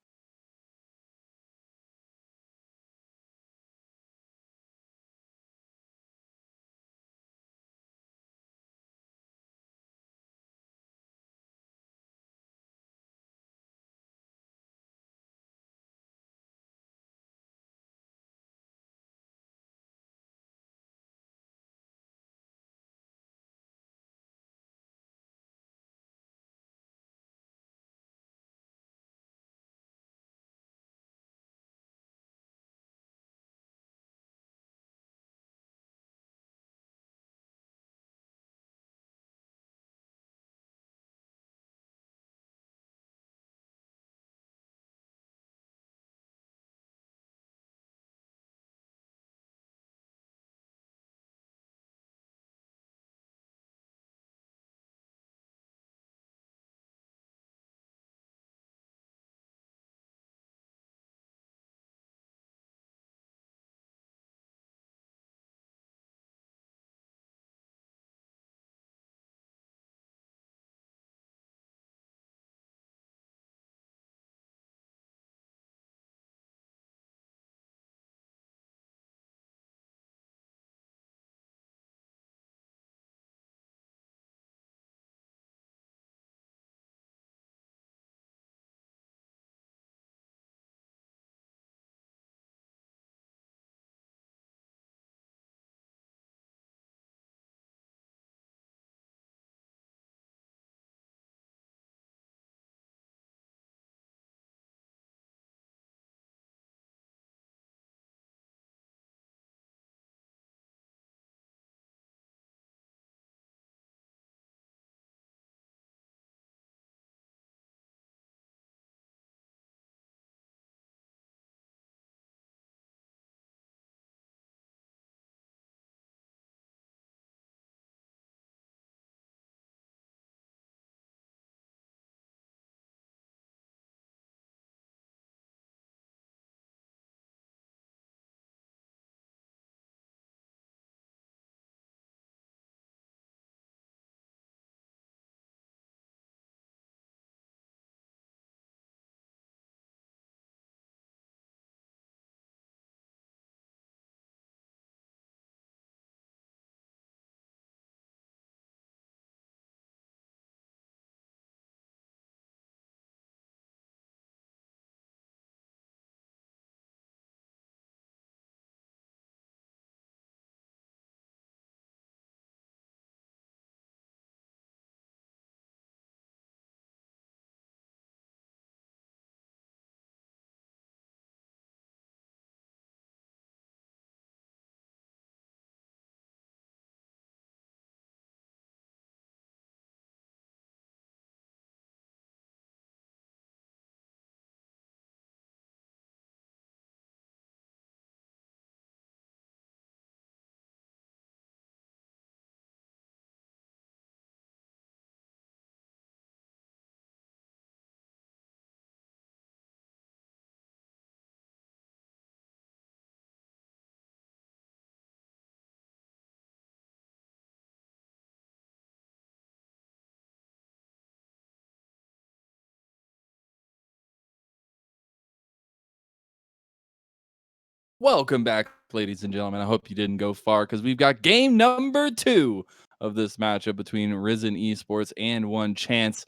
Welcome back, ladies and gentlemen. I hope you didn't go far because we've got game number 2 of this matchup between Risen Esports and ONECHANCE.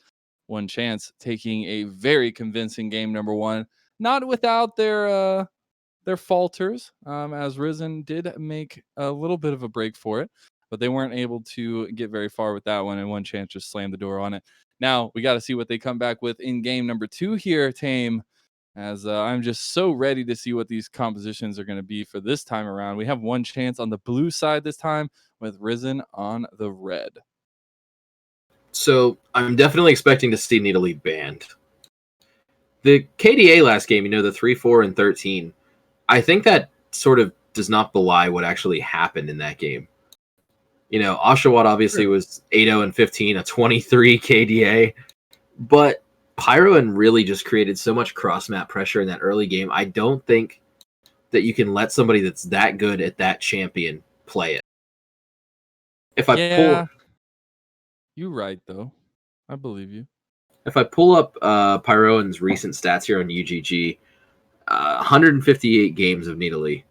ONECHANCE taking a very convincing game number 1, not without their falters, as Risen did make a little bit of a break for it, but they weren't able to get very far with that one, and ONECHANCE just slammed the door on it. Now we got to see what they come back with in game number 2 here, Tame, as I'm just so ready to see what these compositions are going to be for this time around. We have ONECHANCE on the blue side this time with Risen on the red. So I'm definitely expecting to see Nidalee banned. The KDA last game, the 3-4 and 13, I think that sort of does not belie what actually happened in that game. Oshawott obviously was 8-0 and 15, a 23 KDA, but Pyroan really just created so much cross-map pressure in that early game. I don't think that you can let somebody that's that good at that champion play it. You're right, though. I believe you. If I pull up Pyroan's recent stats here on UGG, 158 games of Nidalee.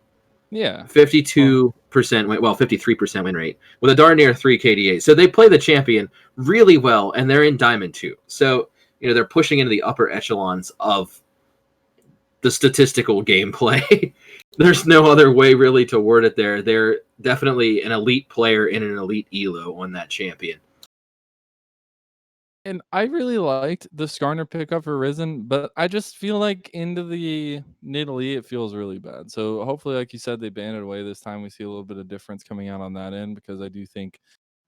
Yeah. 52% win, 53% win rate with a darn near 3 KDA. So they play the champion really well, and they're in Diamond 2. So, they're pushing into the upper echelons of the statistical gameplay. There's no other way really to word it there. They're definitely an elite player in an elite elo on that champion. And I really liked the Skarner pickup for Risen, but I just feel like into the Nidalee, it feels really bad. So hopefully, like you said, they ban it away this time. We see a little bit of difference coming out on that end, because I do think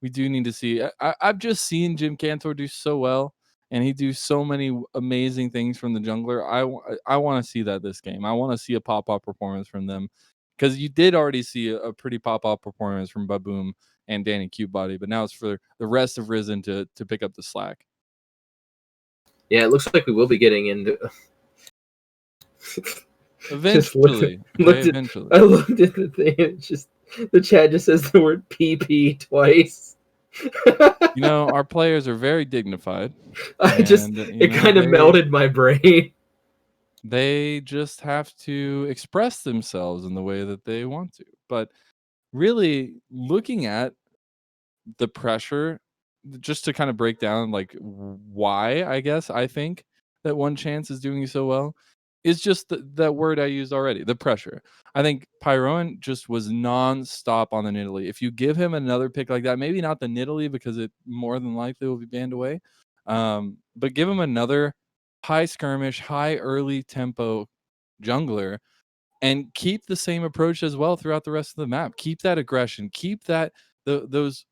we do need to see. I've just seen Jim Cantor do so well, and he do so many amazing things from the jungler. I want to see that this game. I want to see a pop-up performance from them, because you did already see a pretty pop-up performance from Baboom and Danny Cutebody, but now it's for the rest of Risen to pick up the slack. Yeah, it looks like we will be getting into. Eventually. Eventually. I looked at the thing. It's just the chat just says the word PP twice. Our players are very dignified. It kind of melted my brain. They just have to express themselves in the way that they want to. But really, looking at the pressure, just to kind of break down why, I guess, I think that ONECHANCE is doing so well, is just that word I used already, the pressure. I think Pyroan just was non-stop on the Nidalee. If you give him another pick like that, maybe not the Nidalee, because it more than likely will be banned away, but give him another high skirmish, high early tempo jungler, and keep the same approach as well throughout the rest of the map. Keep that aggression, keep those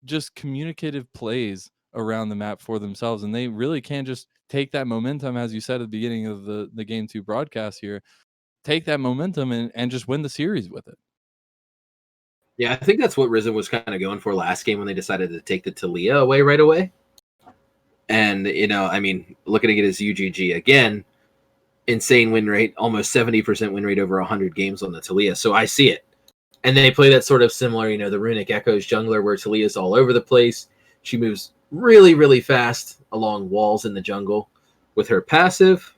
just communicative plays around the map for themselves, and they really can just take that momentum, as you said at the beginning of the Game 2 broadcast here, take that momentum and just win the series with it. Yeah, I think that's what Risen was kind of going for last game when they decided to take the Talia away right away. And, looking at his UGG again, insane win rate, almost 70% win rate over 100 games on the Talia. So I see it. And they play that sort of similar, the Runic Echoes jungler, where Talia's all over the place. She moves really, really fast along walls in the jungle with her passive.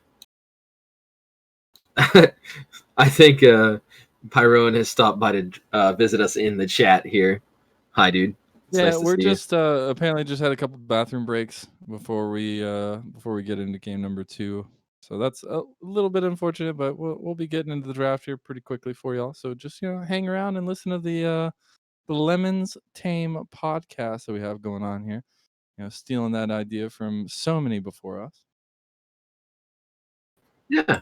I think Pyroan has stopped by to visit us in the chat here. Hi, dude. It's nice we're just apparently just had a couple bathroom breaks before we get into game number 2. So that's a little bit unfortunate, but we'll be getting into the draft here pretty quickly for y'all. So just hang around and listen to the Lemons Tame podcast that we have going on here. Stealing that idea from so many before us. Yeah,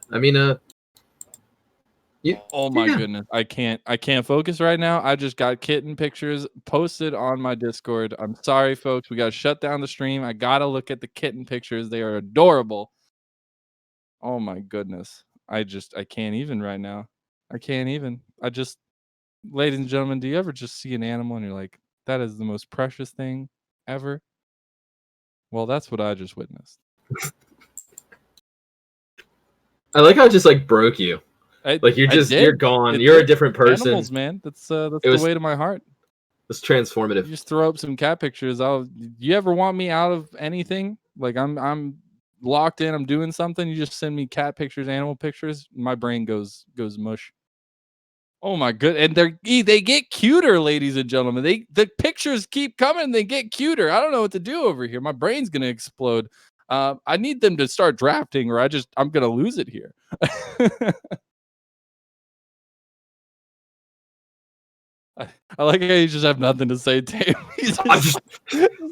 oh my goodness, I can't focus right now. I just got kitten pictures posted on my Discord. I'm sorry, folks. We got to shut down the stream. I got to look at the kitten pictures. They are adorable. Oh my goodness. I can't even right now. I can't even. Ladies and gentlemen, do you ever just see an animal and you're like, that is the most precious thing ever? Well, that's what I just witnessed. I like how it just broke you. You're gone. You're a different person. Animals, man. That's the way to my heart. It's transformative. You just throw up some cat pictures. You ever want me out of anything? Like I'm locked in, I'm doing something, you just send me cat pictures, animal pictures, my brain goes mush. Oh my good, and they get cuter, ladies and gentlemen. The pictures keep coming, they get cuter. I don't know what to do over here. My brain's gonna explode. I need them to start drafting, or I'm gonna lose it here. I like how you just have nothing to say, Tam.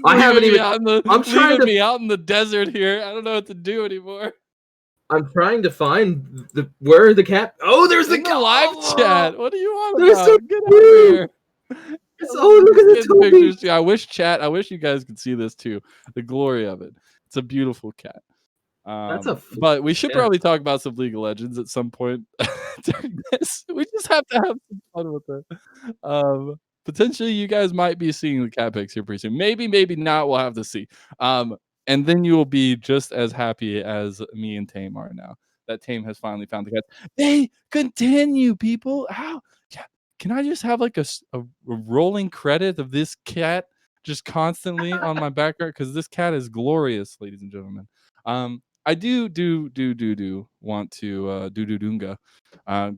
I haven't even. I'm trying leaving to. me out in the desert here. I don't know what to do anymore. I'm trying to find where are the cat. Oh, there's In the live chat. What do you want There's about? Get out of here. look at the Toby. Pictures too. I wish you guys could see this too. The glory of it. It's a beautiful cat. But we should probably talk about some League of Legends at some point during this. We just have to have some fun with it. Potentially, you guys might be seeing the cat pics here pretty soon. Maybe, maybe not. We'll have to see. And then you will be just as happy as me and Tame are now. That Tame has finally found the cat. They continue, people. How? Yeah. Can I just have like a rolling credit of this cat just constantly on my background? Because this cat is glorious, ladies and gentlemen. I do want to Dunga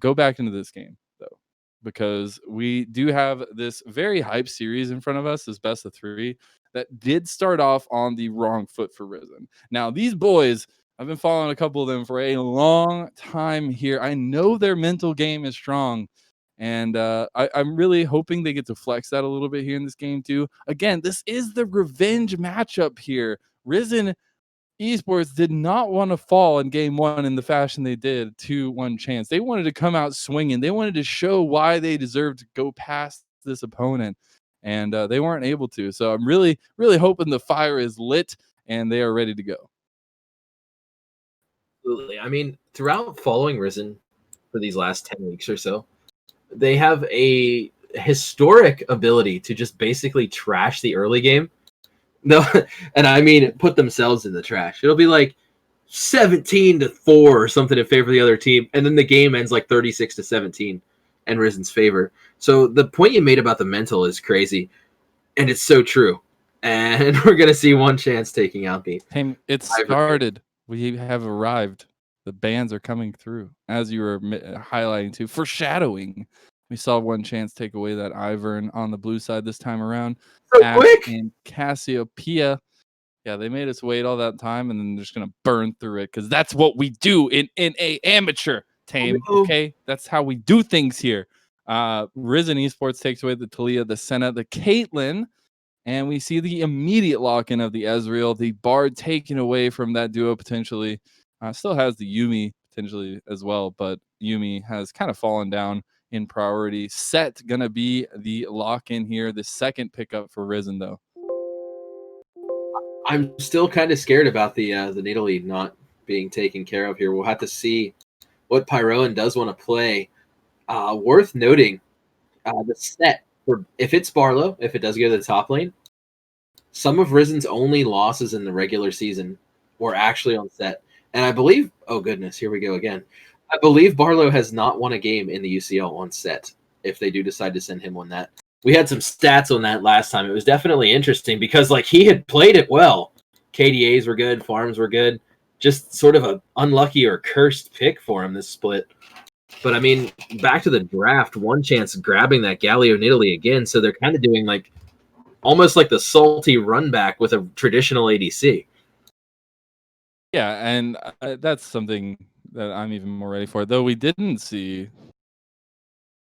go back into this game though, because we do have this very hype series in front of us, this best of 3 that did start off on the wrong foot for Risen. Now these boys, I've been following a couple of them for a long time here. I know their mental game is strong, and I'm really hoping they get to flex that a little bit here in this game too. Again, this is the revenge matchup here. Risen Esports did not want to fall in game 1 in the fashion they did to ONECHANCE. They wanted to come out swinging. They wanted to show why they deserved to go past this opponent, and they weren't able to. So I'm really, really hoping the fire is lit and they are ready to go. Absolutely. I mean, throughout following Risen for these last 10 weeks or so, they have a historic ability to just basically trash the early game. No, and I mean put themselves in the trash. It'll be like 17-4 or something in favor of the other team, and then the game ends like 36-17 in Risen's favor. So the point you made about the mental is crazy, and it's so true. And we're gonna see ONECHANCE taking out the. Hey, it started. We have arrived. The bands are coming through, as you were highlighting too, foreshadowing. We saw ONECHANCE take away that Ivern on the blue side this time around. So quick! And Cassiopeia. Yeah, they made us wait all that time, and then they're just gonna burn through it because that's what we do in a amateur Tame. Okay, that's how we do things here. Risen Esports takes away the Talia, the Senna, the Caitlyn, and we see the immediate lock-in of the Ezreal, the Bard taken away from that duo potentially. Still has the Yuumi potentially as well, but Yuumi has kind of fallen down in priority. Set gonna be the lock-in here, the second pickup for Risen though. I'm still kind of scared about the Nidalee not being taken care of here. We'll have to see what Pyroan does want to play. Worth noting, the set for if it's Barlow, if it does go to the top lane, some of Risen's only losses in the regular season were actually on set. And I believe, oh goodness, here we go again. I believe Barlow has not won a game in the UCL on set if they do decide to send him on that. We had some stats on that last time. It was definitely interesting because like he had played it well. KDAs were good, farms were good. Just sort of a unlucky or cursed pick for him this split. But I mean, back to the draft, ONECHANCE grabbing that Galio Nidalee again. So they're kind of doing like almost like the salty run back with a traditional ADC. Yeah, and that's something that I'm even more ready for. Though we didn't see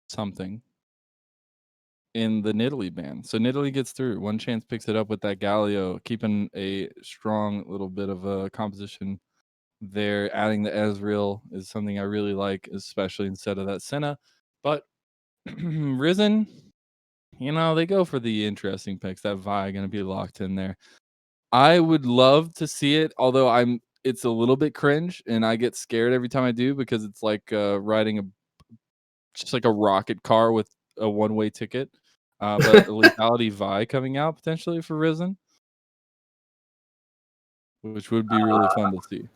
something in the Nidalee ban. So Nidalee gets through. ONECHANCE picks it up with that Galio, keeping a strong little bit of a composition there. Adding the Ezreal is something I really like, especially instead of that Senna. But Risen, you know, they go for the interesting picks. That Vi going to be locked in there. I would love to see it, although it's a little bit cringe, and I get scared every time I do because it's like riding just like a rocket car with a one-way ticket. But a Lethality Vi coming out potentially for Risen, which would be really fun to see.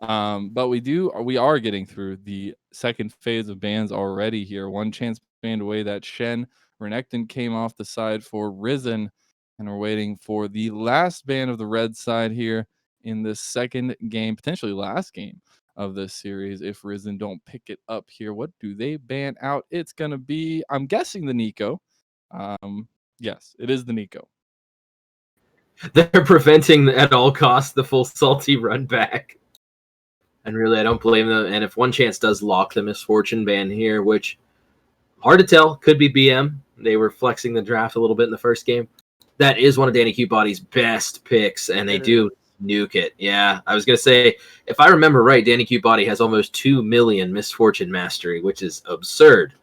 But we are getting through the second phase of bans already here. ONECHANCE banned away that Shen. Renekton came off the side for Risen, and we're waiting for the last ban of the red side here in this second game, potentially last game of this series. If Risen don't pick it up here, what do they ban out? It's going to be, I'm guessing, the Nico. Yes, it is the Nico. They're preventing at all costs the full salty run back. And really, I don't blame them. And if ONECHANCE does lock the Misfortune ban here, which hard to tell, could be BM. They were flexing the draft a little bit in the first game. That is one of Danny Q-Body's best picks, and they do nuke it. Yeah, I was going to say, if I remember right, Danny Q-Body has almost 2 million Misfortune Mastery, which is absurd.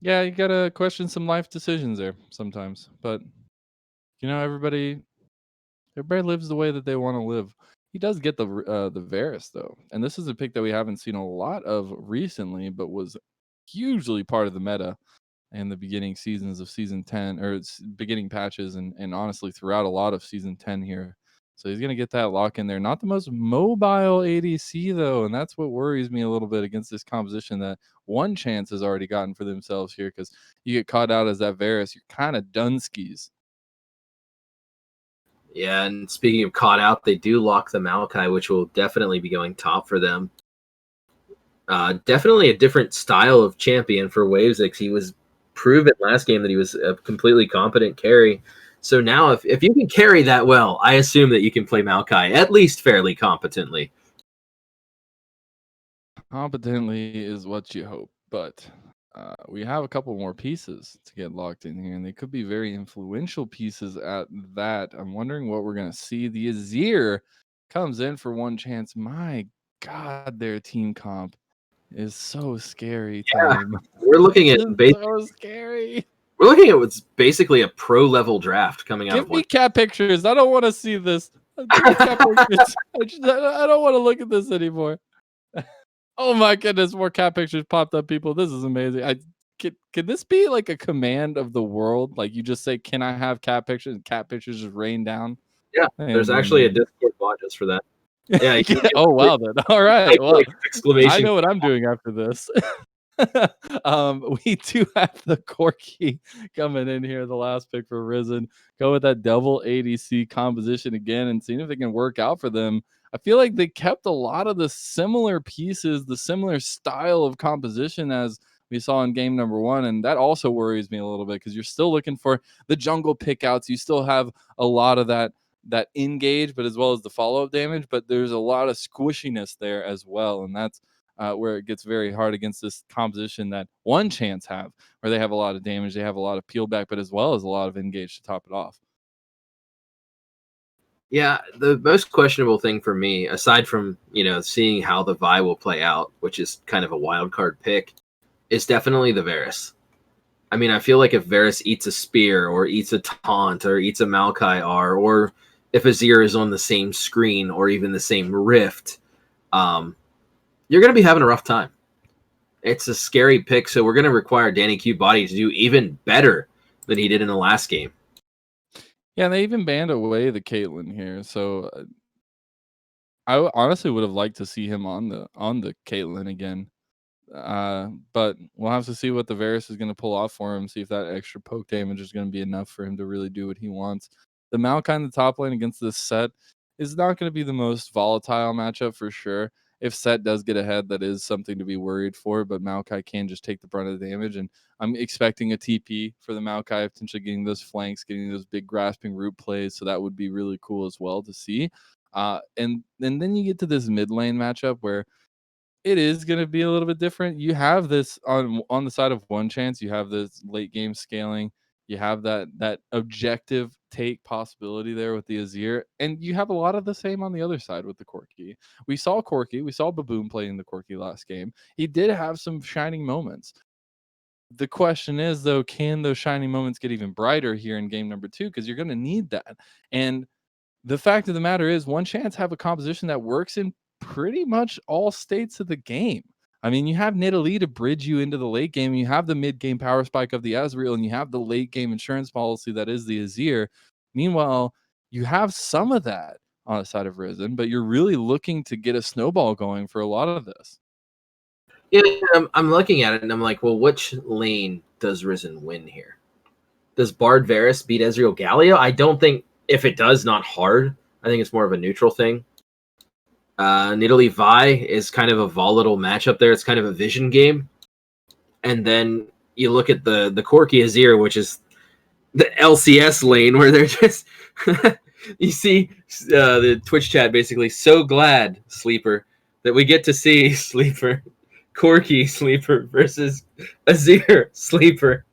Yeah, you got to question some life decisions there sometimes. But, everybody lives the way that they want to live. He does get the Varus, though. And this is a pick that we haven't seen a lot of recently, but was hugely part of the meta in the beginning seasons of season 10, or it's beginning patches, and honestly throughout a lot of season 10 here. So he's going to get that lock in there. Not the most mobile ADC, though, and that's what worries me a little bit against this composition that ONECHANCE has already gotten for themselves here, because you get caught out as that Varus, you're kind of done skis. Yeah, and speaking of caught out, they do lock the Maokai, which will definitely be going top for them. Definitely a different style of champion for Wavesix. He was proven last game that he was a completely competent carry. So now if you can carry that well, I assume that you can play Maokai at least fairly competently. Competently is what you hope, but we have a couple more pieces to get locked in here, and they could be very influential pieces at that. I'm wondering what we're going to see. The Azir comes in for ONECHANCE. My God, their team comp is so scary. Time. We're looking at so scary. We're looking at what's basically a pro level draft coming out of Give me cat pictures. I don't want to see this. I don't want to look at this anymore. Oh my goodness, more cat pictures popped up, people. This is amazing. Can this be like a command of the world? Like you just say, "Can I have cat pictures?" and cat pictures just rain down. Yeah, there's actually a Discord bot just for that. Yeah. Oh wow, then. All right. Well, I know what I'm doing after this. We do have the Corki coming in here, the last pick for Risen. Go with that double ADC composition again and seeing if it can work out for them. I feel like they kept a lot of the similar pieces, the similar style of composition as we saw in game number 1, and that also worries me a little bit because you're still looking for the jungle pickouts. You still have a lot of that engage, but as well as the follow-up damage, but there's a lot of squishiness there as well, and that's where it gets very hard against this composition that ONECHANCE have, where they have a lot of damage, they have a lot of peel back, but as well as a lot of engage to top it off. Yeah, the most questionable thing for me, aside from, seeing how the Vi will play out, which is kind of a wild card pick, is definitely the Varus. I mean, I feel like if Varus eats a spear or eats a taunt or eats a Maokai R, or if Azir is on the same screen or even the same rift, you're going to be having a rough time. It's a scary pick, so we're going to require Danny Q-Body to do even better than he did in the last game. Yeah, they even banned away the Caitlyn here, so I honestly would have liked to see him on the Caitlyn again. But we'll have to see what the Varus is going to pull off for him, see if that extra poke damage is going to be enough for him to really do what he wants. The Maokai in the top lane against this set is not going to be the most volatile matchup for sure. If set does get ahead, that is something to be worried for, but Maokai can just take the brunt of the damage, and I'm expecting a TP for the Maokai, potentially getting those flanks, getting those big grasping root plays, so that would be really cool as well to see. And then you get to this mid lane matchup where it is going to be a little bit different. You have this on the side of ONECHANCE, you have this late game scaling, you have that objective take possibility there with the Azir, and you have a lot of the same on the other side with the Corki. We saw Baboon playing the Corki last game. He did have some shining moments. The question is, though, can those shining moments get even brighter here in game number 2? Because you're going to need that. And the fact of the matter is, ONECHANCE have a composition that works in pretty much all states of the game. I mean, you have Nidalee to bridge you into the late game. You have the mid game power spike of the Ezreal, and you have the late game insurance policy that is the Azir. Meanwhile, you have some of that on the side of Risen, but you're really looking to get a snowball going for a lot of this. Yeah, I'm looking at it and I'm like, well, which lane does Risen win here? Does Bard Varus beat Ezreal Galio? I don't think, if it does, not hard. I think it's more of a neutral thing. Nidalee Vi is kind of a volatile matchup there. It's kind of a vision game. And then you look at the Corki Azir, which is the LCS lane, where they're just you see the Twitch chat basically so glad, Sleeper, that we get to see Sleeper, Corki Sleeper versus Azir Sleeper.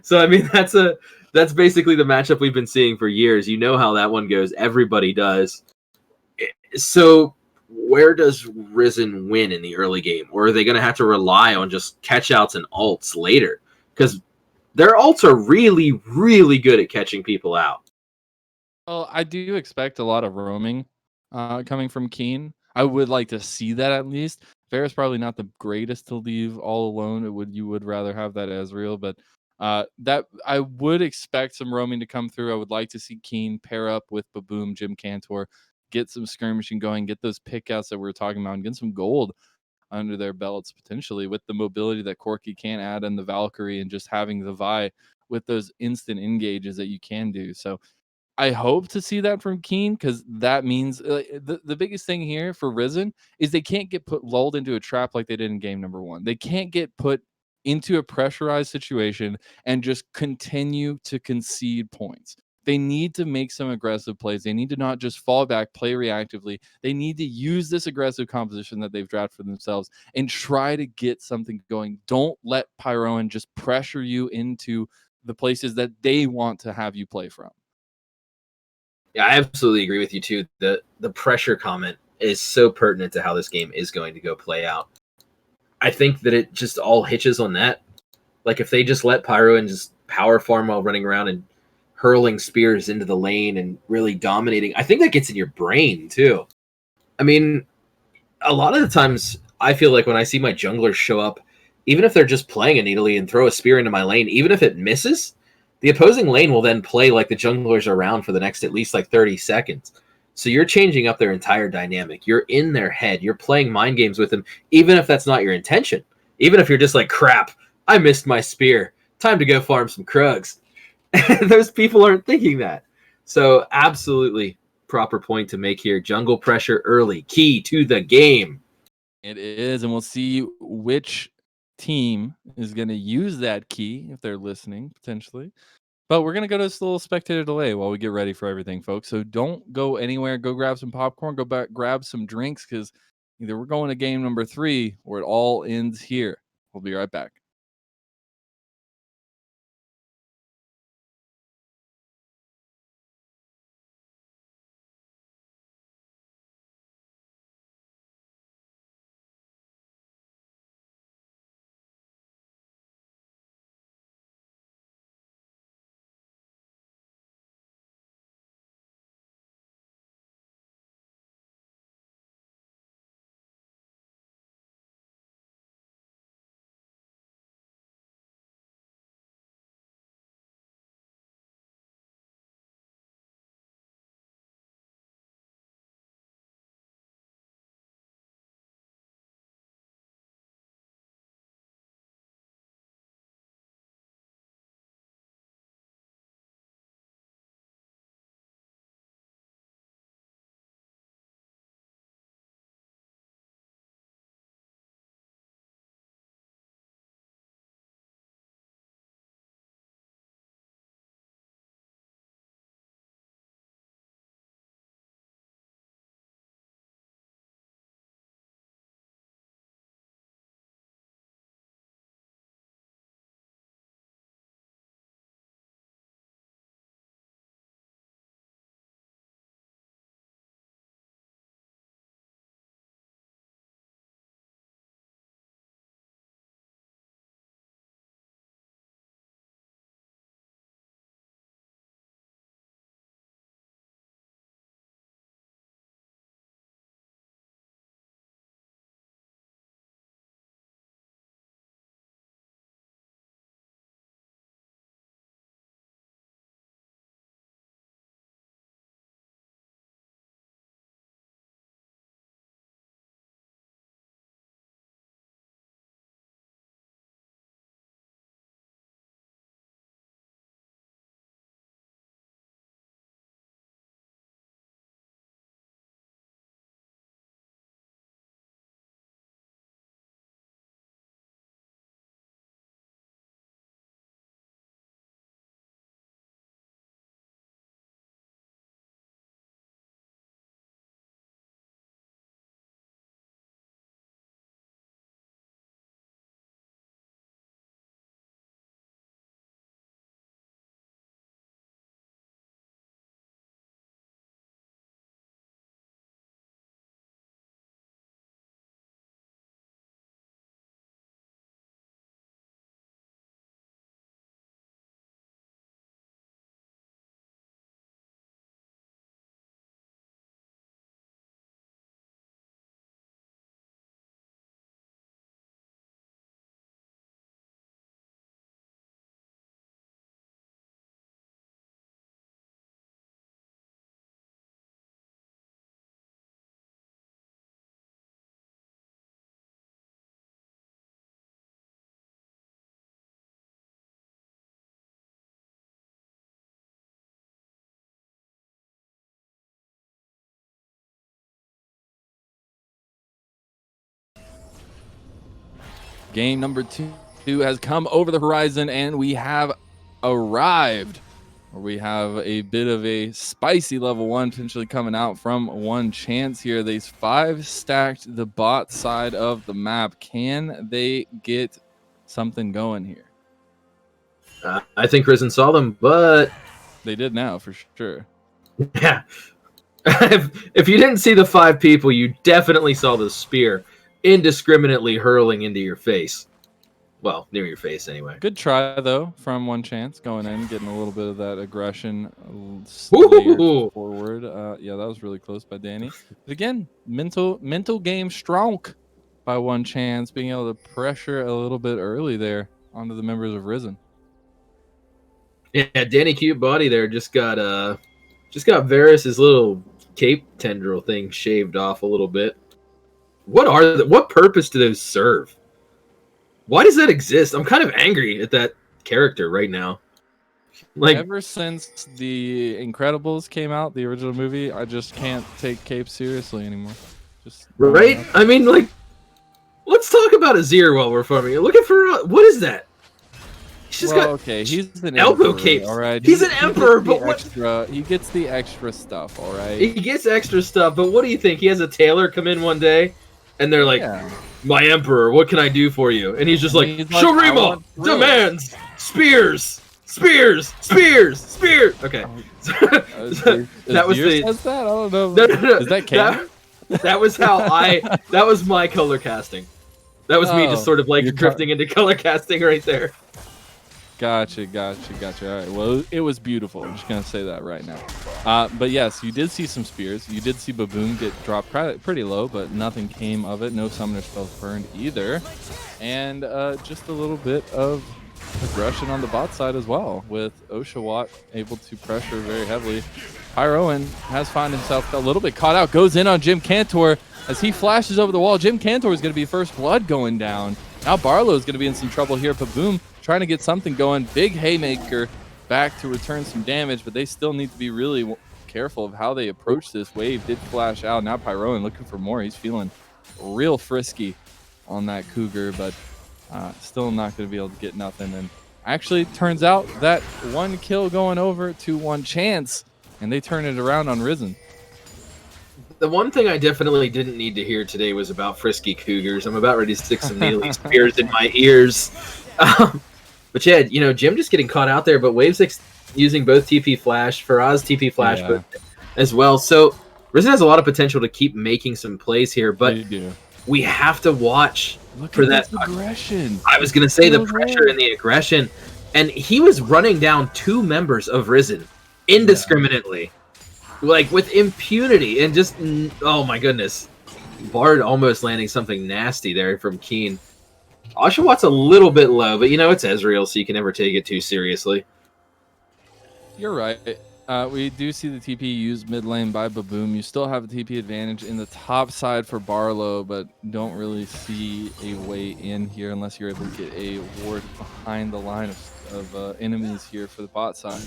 So I mean that's basically the matchup we've been seeing for years. You know how that one goes. Everybody does. So where does Risen win in the early game? Or are they going to have to rely on just catch-outs and ults later? Because their ults are really, really good at catching people out. Well, I do expect a lot of roaming coming from Keen. I would like to see that at least. Fair's probably not the greatest to leave all alone. You would rather have that Ezreal, but that I would expect some roaming to come through. I would like to see Keen pair up with Baboom, Jim Cantor, get some skirmishing going, get those pickouts that we were talking about, and get some gold under their belts potentially with the mobility that Corki can add and the Valkyrie and just having the Vi with those instant engages that you can do. So I hope to see that from Keen because that means the biggest thing here for Risen is they can't get put lulled into a trap like they did in game number 1. They can't get put into a pressurized situation and just continue to concede points. They need to make some aggressive plays. They need to not just fall back, play reactively. They need to use this aggressive composition that they've drafted for themselves and try to get something going. Don't let Pyroan just pressure you into the places that they want to have you play from. Yeah, I absolutely agree with you too. The pressure comment is so pertinent to how this game is going to go play out. I think that it just all hitches on that. Like if they just let Pyro and just power farm while running around and hurling spears into the lane and really dominating, I think that gets in your brain too. I mean, a lot of the times I feel like when I see my junglers show up, even if they're just playing a Nidalee and throw a spear into my lane, even if it misses, the opposing lane will then play like the junglers are around for the next at least like 30 seconds. So you're changing up their entire dynamic. You're in their head. You're playing mind games with them, even if that's not your intention. Even if you're just like, crap, I missed my spear. Time to go farm some Krugs. Those people aren't thinking that. So absolutely proper point to make here. Jungle pressure early, key to the game. It is, and we'll see which team is going to use that key if they're listening, potentially. But we're going to go to this little spectator delay while we get ready for everything, folks. So don't go anywhere. Go grab some popcorn. Go back, grab some drinks because either we're going to game number 3 or it all ends here. We'll be right back. Game number two has come over the horizon, and we have arrived. We have a bit of a spicy level 1 potentially coming out from ONECHANCE here. These 5 stacked the bot side of the map. Can they get something going here? I think Risen saw them, but they did now for sure. Yeah. If you didn't see the 5 people, you definitely saw the spear indiscriminately hurling into your face. Well, near your face anyway. Good try, though, from ONECHANCE going in, getting a little bit of that aggression forward. Yeah, that was really close by Danny. But again, mental game strong by ONECHANCE, being able to pressure a little bit early there onto the members of Risen. Yeah, Danny Cute Body there just got Varus's little cape tendril thing shaved off a little bit. What purpose do those serve? Why does that exist? I'm kind of angry at that character right now. Like, ever since The Incredibles came out, the original movie, I just can't take capes seriously anymore. Just right? I mean, like, let's talk about Azir while we're farming. Looking for what is that? He's got okay. He's an elbow emperor, capes. All right, he's an emperor, but what? He gets the extra stuff. All right, he gets extra stuff. But what do you think? He has a tailor come in one day, and they're like, "My emperor, what can I do for you?" And he's just like, "Shurima demands spears, spears, spears, spears." Okay, that was the. Says that? I don't know. No. Is that canon? That was how that was my color casting. That was me just sort of like drifting into color casting right there. Gotcha. All right. Well, it was beautiful. I'm just going to say that right now. But yes, you did see some spears. You did see Baboom get dropped pretty low, but nothing came of it. No summoner spells burned either. And just a little bit of aggression on the bot side as well, with Oshawott able to pressure very heavily. Pyroan has found himself a little bit caught out, goes in on Jim Cantor as he flashes over the wall. Jim Cantor is going to be first blood going down. Now Barlow is going to be in some trouble here. Baboom trying to get something going. Big haymaker back to return some damage, but they still need to be really careful of how they approach this. Wave did flash out. Now Pyroan looking for more. He's feeling real frisky on that Cougar, but still not going to be able to get nothing. And actually turns out that 1 kill going over to ONECHANCE, and they turn it around on Risen. The one thing I definitely didn't need to hear today was about frisky Cougars. I'm about ready to stick some needly spears in my ears. But yeah, you know, Jim just getting caught out there, but Wave's using both TP Flash, Faraz TP Flash, but as well. So Risen has a lot of potential to keep making some plays here, but we have to watch for that aggression. I was going to say the pressure and the aggression, and he was running down 2 members of Risen indiscriminately, like with impunity, and just, oh my goodness. Bard almost landing something nasty there from Keen. Oshawott's a little bit low, but you know, it's Ezreal, so you can never take it too seriously. You're right. We do see the TP used mid lane by Baboom. You still have a TP advantage in the top side for Barlow, but don't really see a way in here unless you're able to get a ward behind the line of enemies here for the bot side.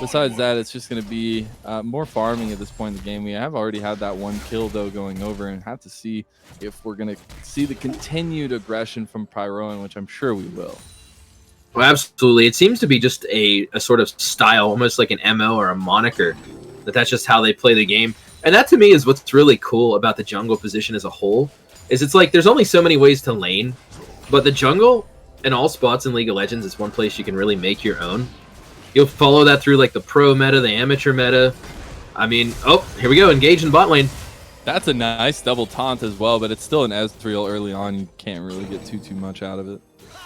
Besides that, it's just going to be more farming at this point in the game. We have already had that 1 kill, though, going over, and have to see if we're going to see the continued aggression from Pyroan, which I'm sure we will. Well, absolutely. It seems to be just a sort of style, almost like an MO or a moniker, that's just how they play the game. And that, to me, is what's really cool about the jungle position as a whole, is it's like there's only so many ways to lane, but the jungle in all spots in League of Legends is one place you can really make your own. You'll follow that through like the pro meta, the amateur meta. I mean, oh, here we go, engage in bot lane. That's a nice double taunt as well, but it's still an Ezreal early on. You can't really get too much out of it.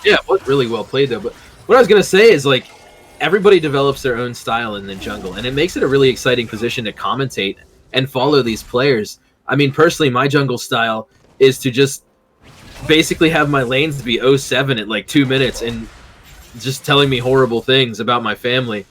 Yeah, it was really well played though. But what I was going to say is, like, everybody develops their own style in the jungle, and it makes it a really exciting position to commentate and follow these players. I mean, personally, my jungle style is to just basically have my lanes be 0-7 at like 2 minutes and just telling me horrible things about my family,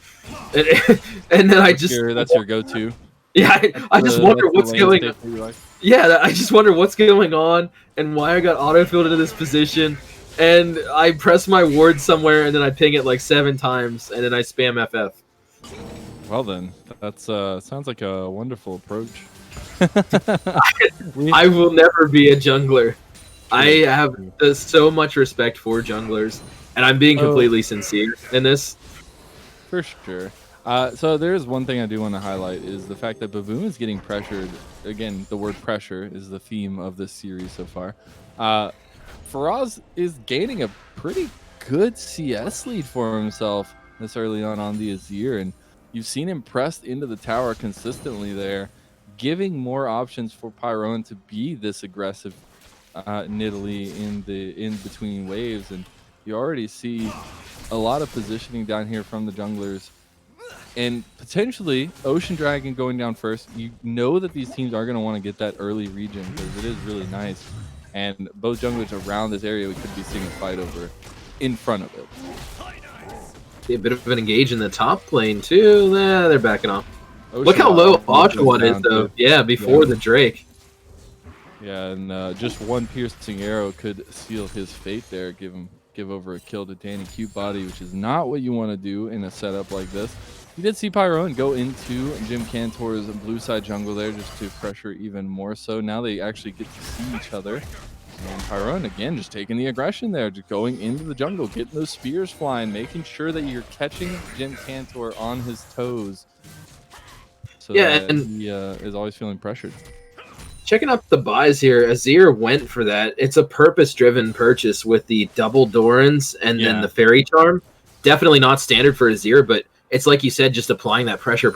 and then I just that's your go-to. Yeah, I just wonder what's going on. Yeah, I just wonder what's going on and why I got auto-filled into this position, and I press my ward somewhere and then I ping it like 7 times and then I spam FF. Well then, that's sounds like a wonderful approach. I will never be a jungler. I have so much respect for junglers, and I'm being completely sincere in this. For sure. So there's one thing I do want to highlight is the fact that Baboon is getting pressured. Again, the word pressure is the theme of this series so far. Faraz is gaining a pretty good CS lead for himself this early on the Azir, and you've seen him pressed into the tower consistently there, giving more options for Pyron to be this aggressive Nidalee in between waves, and you already see a lot of positioning down here from the junglers, and potentially Ocean Dragon going down first. You know that these teams are going to want to get that early region because it is really nice, and both junglers around this area we could be seeing a fight over in front of it. See a bit of an engage in the top lane too. They're backing off. Look how low Oshawott is though. Yeah, before the Drake. Yeah, and just one piercing arrow could seal his fate there, give over a kill to Danny Cutebody, which is not what you want to do in a setup like this. You did see Pyron go into Jim Cantor's blue side jungle there just to pressure even more so. Now they actually get to see each other. And Pyron, again, just taking the aggression there, just going into the jungle, getting those spears flying, making sure that you're catching Jim Cantor on his toes. So that he is always feeling pressured. Checking out the buys here, Azir went for that. It's a purpose-driven purchase with the double Dorans and then the Fairy Charm. Definitely not standard for Azir, but it's like you said, just applying that pressure.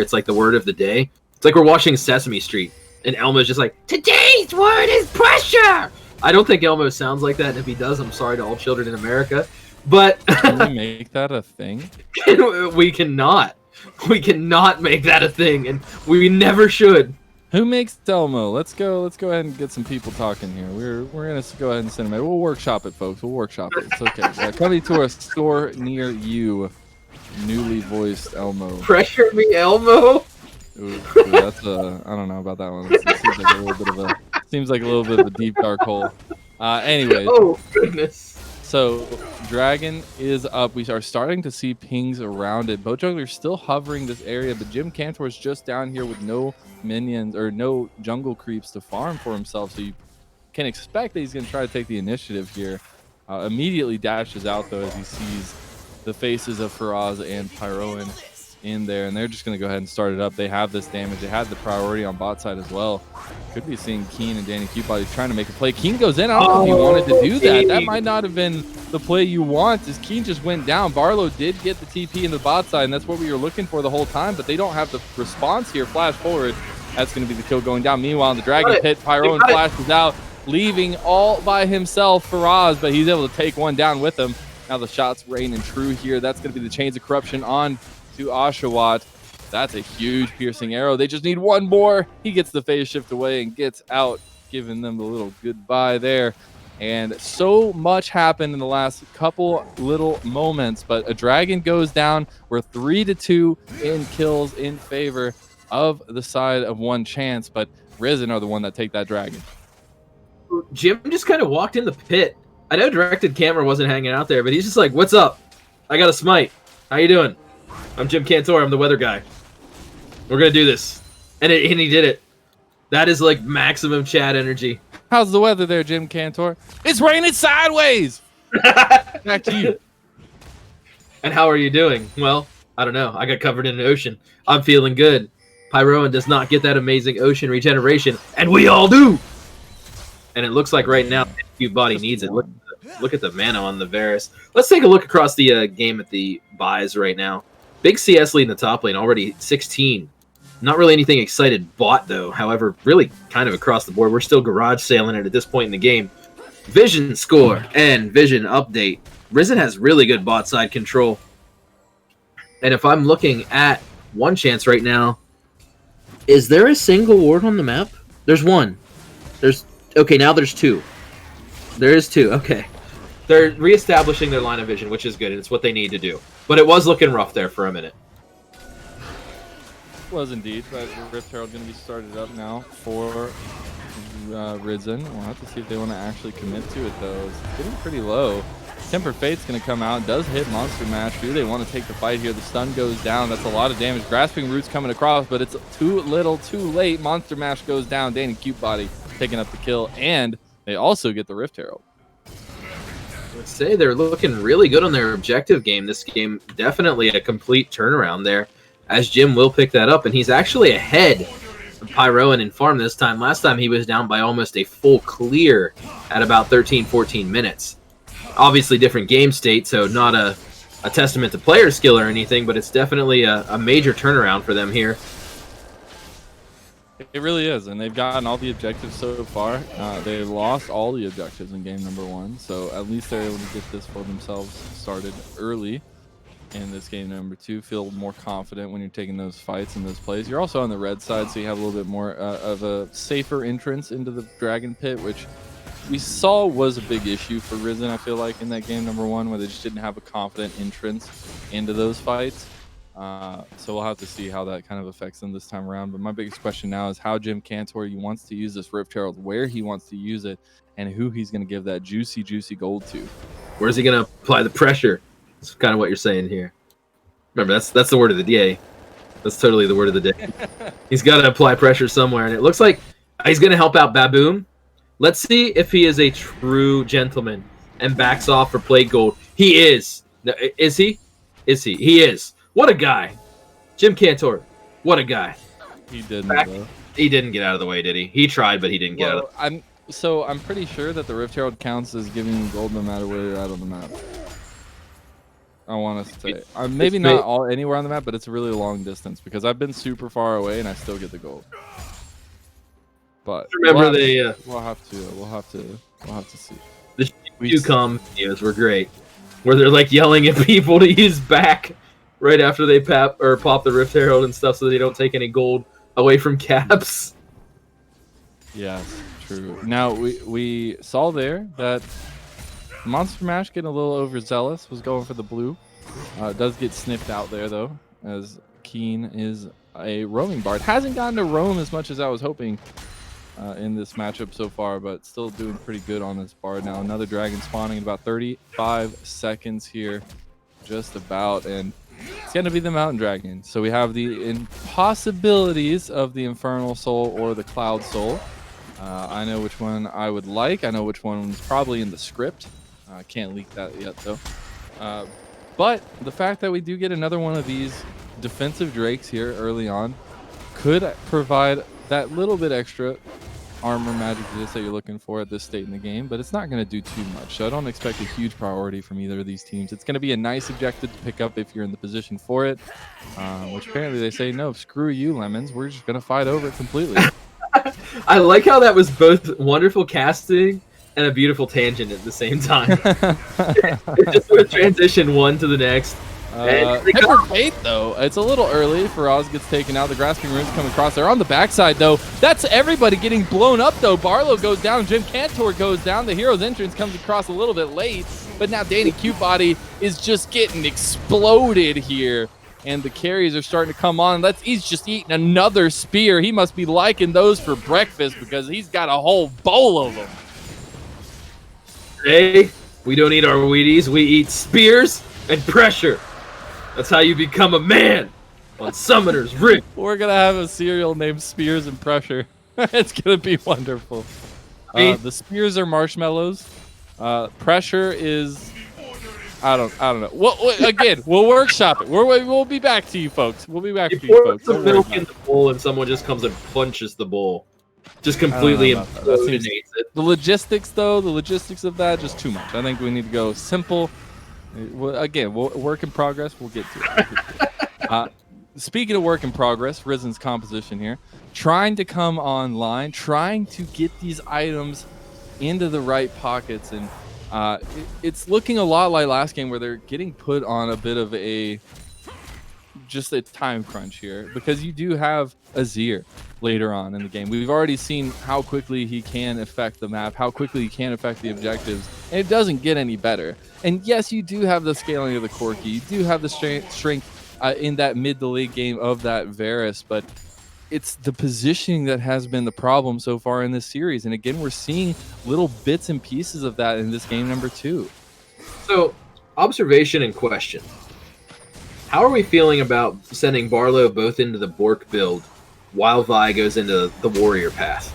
It's like the word of the day. It's like we're watching Sesame Street, and Elmo's just like, today's word is pressure! I don't think Elmo sounds like that, and if he does, I'm sorry to all children in America. But can we make that a thing? We cannot. We cannot make that a thing, and we never should. Who makes Elmo? Let's go ahead and get some people talking here. We're gonna go ahead and send them. We'll workshop it, folks. We'll workshop it. It's okay. Coming to a store near you. Newly voiced Elmo. Pressure me, Elmo. Ooh, that's I don't know about that one. It seems like a little bit of a deep dark hole. Anyways. Oh goodness. So Dragon is up. We are starting to see pings around it. Both junglers still hovering this area, but Jim Cantor is just down here with no minions or no jungle creeps to farm for himself. So you can expect that he's going to try to take the initiative here. Immediately dashes out though as he sees the faces of Faraz and Pyroan in there, and they're just going to go ahead and start it up. They have this damage. They had the priority on bot side as well. Could be seeing Keen and Danny Cutebody trying to make a play. Keen goes in. I don't know if he wanted to do that. That might not have been the play you want, as Keen just went down. Barlow did get the TP in the bot side, and that's what we were looking for the whole time, but they don't have the response here. Flash forward. That's going to be the kill going down. Meanwhile, in the Dragon Pit, Pyroan flashes out, leaving all by himself Faraz, but he's able to take one down with him. Now the shots rain and true here. That's going to be the Chains of Corruption on to Oshawott. That's a huge piercing arrow. They just need one more. He gets the phase shift away and gets out, giving them the little goodbye there. And so much happened in the last couple little moments, but a Dragon goes down. We're 3-2 in kills in favor of the side of ONECHANCE, but Risen are the one that take that Dragon. Jim just kind of walked in the pit. I know directed camera wasn't hanging out there, but he's just like, what's up? I got a smite. How you doing? I'm Jim Cantor. I'm the weather guy. We're going to do this. And he did it. That is like maximum chat energy. How's the weather there, Jim Cantor? It's raining sideways. Back to you. And how are you doing? Well, I don't know. I got covered in an ocean. I'm feeling good. Pyroan does not get that amazing ocean regeneration, and we all do. And it looks like right now, Cutebody needs it. Look at the mana on the Varus. Let's take a look across the game at the buys right now. Big CS lead in the top lane, already 16. Not really anything excited bot, though. However, really kind of across the board. We're still garage sailing it at this point in the game. Vision score and vision update. Risen has really good bot side control. And if I'm looking at ONECHANCE right now, is there a single ward on the map? There's one. Okay, now there's two. There is two. Okay. They're reestablishing their line of vision, which is good, and it's what they need to do. But it was looking rough there for a minute. Was indeed, but Rift Herald going to be started up now for Risen. We'll have to see if they want to actually commit to it, though. It's getting pretty low. Temper Fate's going to come out. Does hit Monster Mash. Do they want to take the fight here? The stun goes down. That's a lot of damage. Grasping Roots coming across, but it's too little, too late. Monster Mash goes down. Danny Cutebody picking up the kill, and they also get the Rift Herald. Let's say they're looking really good on their objective game. This game, definitely a complete turnaround there, as Jim will pick that up, and he's actually ahead of Pyroan in farm this time. Last time he was down by almost a full clear at about 13-14 minutes. Obviously different game state, so not a testament to player skill or anything, but it's definitely a major turnaround for them here. It really is, and they've gotten all the objectives so far. They lost all the objectives in game number 1, so at least they're able to get this for themselves started early in this game number 2. Feel more confident when you're taking those fights and those plays. You're also on the red side, so you have a little bit more of a safer entrance into the Dragon Pit, which we saw was a big issue for Risen, I feel like, in that game number 1, where they just didn't have a confident entrance into those fights. So we'll have to see how that kind of affects them this time around. But my biggest question now is how Jim Cantor wants to use this Rift Herald, where he wants to use it, and who he's going to give that juicy gold to. Where's he going to apply the pressure? That's kind of what you're saying here. Remember, that's the word of the day. That's totally the word of the day. He's got to apply pressure somewhere, and it looks like he's going to help out Baboom. Let's see if he is a true gentleman and backs off for plate gold. He is. Is he? Is he? He is. What a guy. Jim Cantor. What a guy. He didn't, though. He didn't get out of the way, did he? He tried, but he didn't get out of the way. I'm pretty sure that the Rift Herald counts as giving you gold no matter where you're at on the map. I want to say. Maybe not anywhere on the map, but it's a really long distance because I've been super far away and I still get the gold. But remember, we'll have to see. The UCL videos were great, where they're like yelling at people to use back right after they pop the Rift Herald and stuff, so they don't take any gold away from Caps. Yes, true. Now we saw there that Monster Mash getting a little overzealous, was going for the blue. Does get sniffed out there though, as Keen is a roaming bard. Hasn't gotten to roam as much as I was hoping in this matchup so far, but still doing pretty good on this bard. Now another dragon spawning in about 35 seconds here, just about, and it's going to be the Mountain Dragon. So we have the impossibilities of the Infernal Soul or the Cloud Soul. I know which one I would like. I know which one's probably in the script. I can't leak that yet, though. But the fact that we do get another one of these defensive Drakes here early on could provide that little bit extra armor magic resist that you're looking for at this state in the game, but it's not going to do too much. So I don't expect a huge priority from either of these teams. It's going to be a nice objective to pick up if you're in the position for it, which apparently they say, no, screw you, Lemons. We're just going to fight over it completely. I like how that was both wonderful casting and a beautiful tangent at the same time. It just would transition one to the next. Pepper bait, though. It's a little early for Oz gets taken out. The grasping runes come across. They're on the backside, though. That's everybody getting blown up, though. Barlow goes down. Jim Cantor goes down. The hero's entrance comes across a little bit late, but now Danny Cutebody is just getting exploded here, and the carries are starting to come on. He's just eating another spear. He must be liking those for breakfast because he's got a whole bowl of them. Hey, we don't eat our Wheaties. We eat spears and pressure. That's how you become a man on Summoner's Rift. We're going to have a cereal named Spears and Pressure. It's going to be wonderful. The spears are marshmallows. Pressure is... I don't know. Again, we'll workshop it. We'll be back to you folks. We'll be back to you folks. You pour some milk in the bowl and someone just comes and punches the bowl. Just completely implodes it. The logistics, though, the logistics of that, just too much. I think we need to go simple. Again, work in progress. We'll get to it. Speaking of work in progress, Risen's composition here, trying to come online, trying to get these items into the right pockets, and it's looking a lot like last game where they're getting put on a bit of just a time crunch here, because you do have Azir later on in the game. We've already seen how quickly he can affect the map, how quickly he can affect the objectives, and it doesn't get any better. And yes, you do have the scaling of the Corki, you do have the strength in that mid to late game of that Varus, but it's the positioning that has been the problem so far in this series. And again, we're seeing little bits and pieces of that in this game number 2. So, observation and question. How are we feeling about sending Barlow both into the Bork build while Vi goes into the warrior path?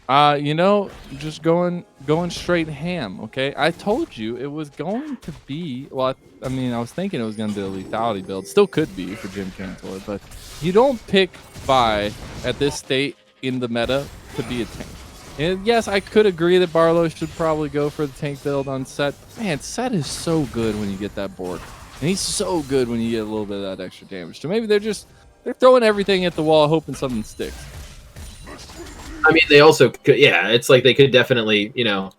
You know, just going straight ham, okay? I told you it was going to be, well, I mean, I was thinking it was going to be a lethality build. Still could be for Jim Cantor, but you don't pick Vi at this state in the meta to be a tank. And yes, I could agree that Barlow should probably go for the tank build on Set. Man, Set is so good when you get that board. And he's so good when you get a little bit of that extra damage. So maybe they're throwing everything at the wall hoping something sticks. I mean, they also could, yeah, it's like they could definitely, you know,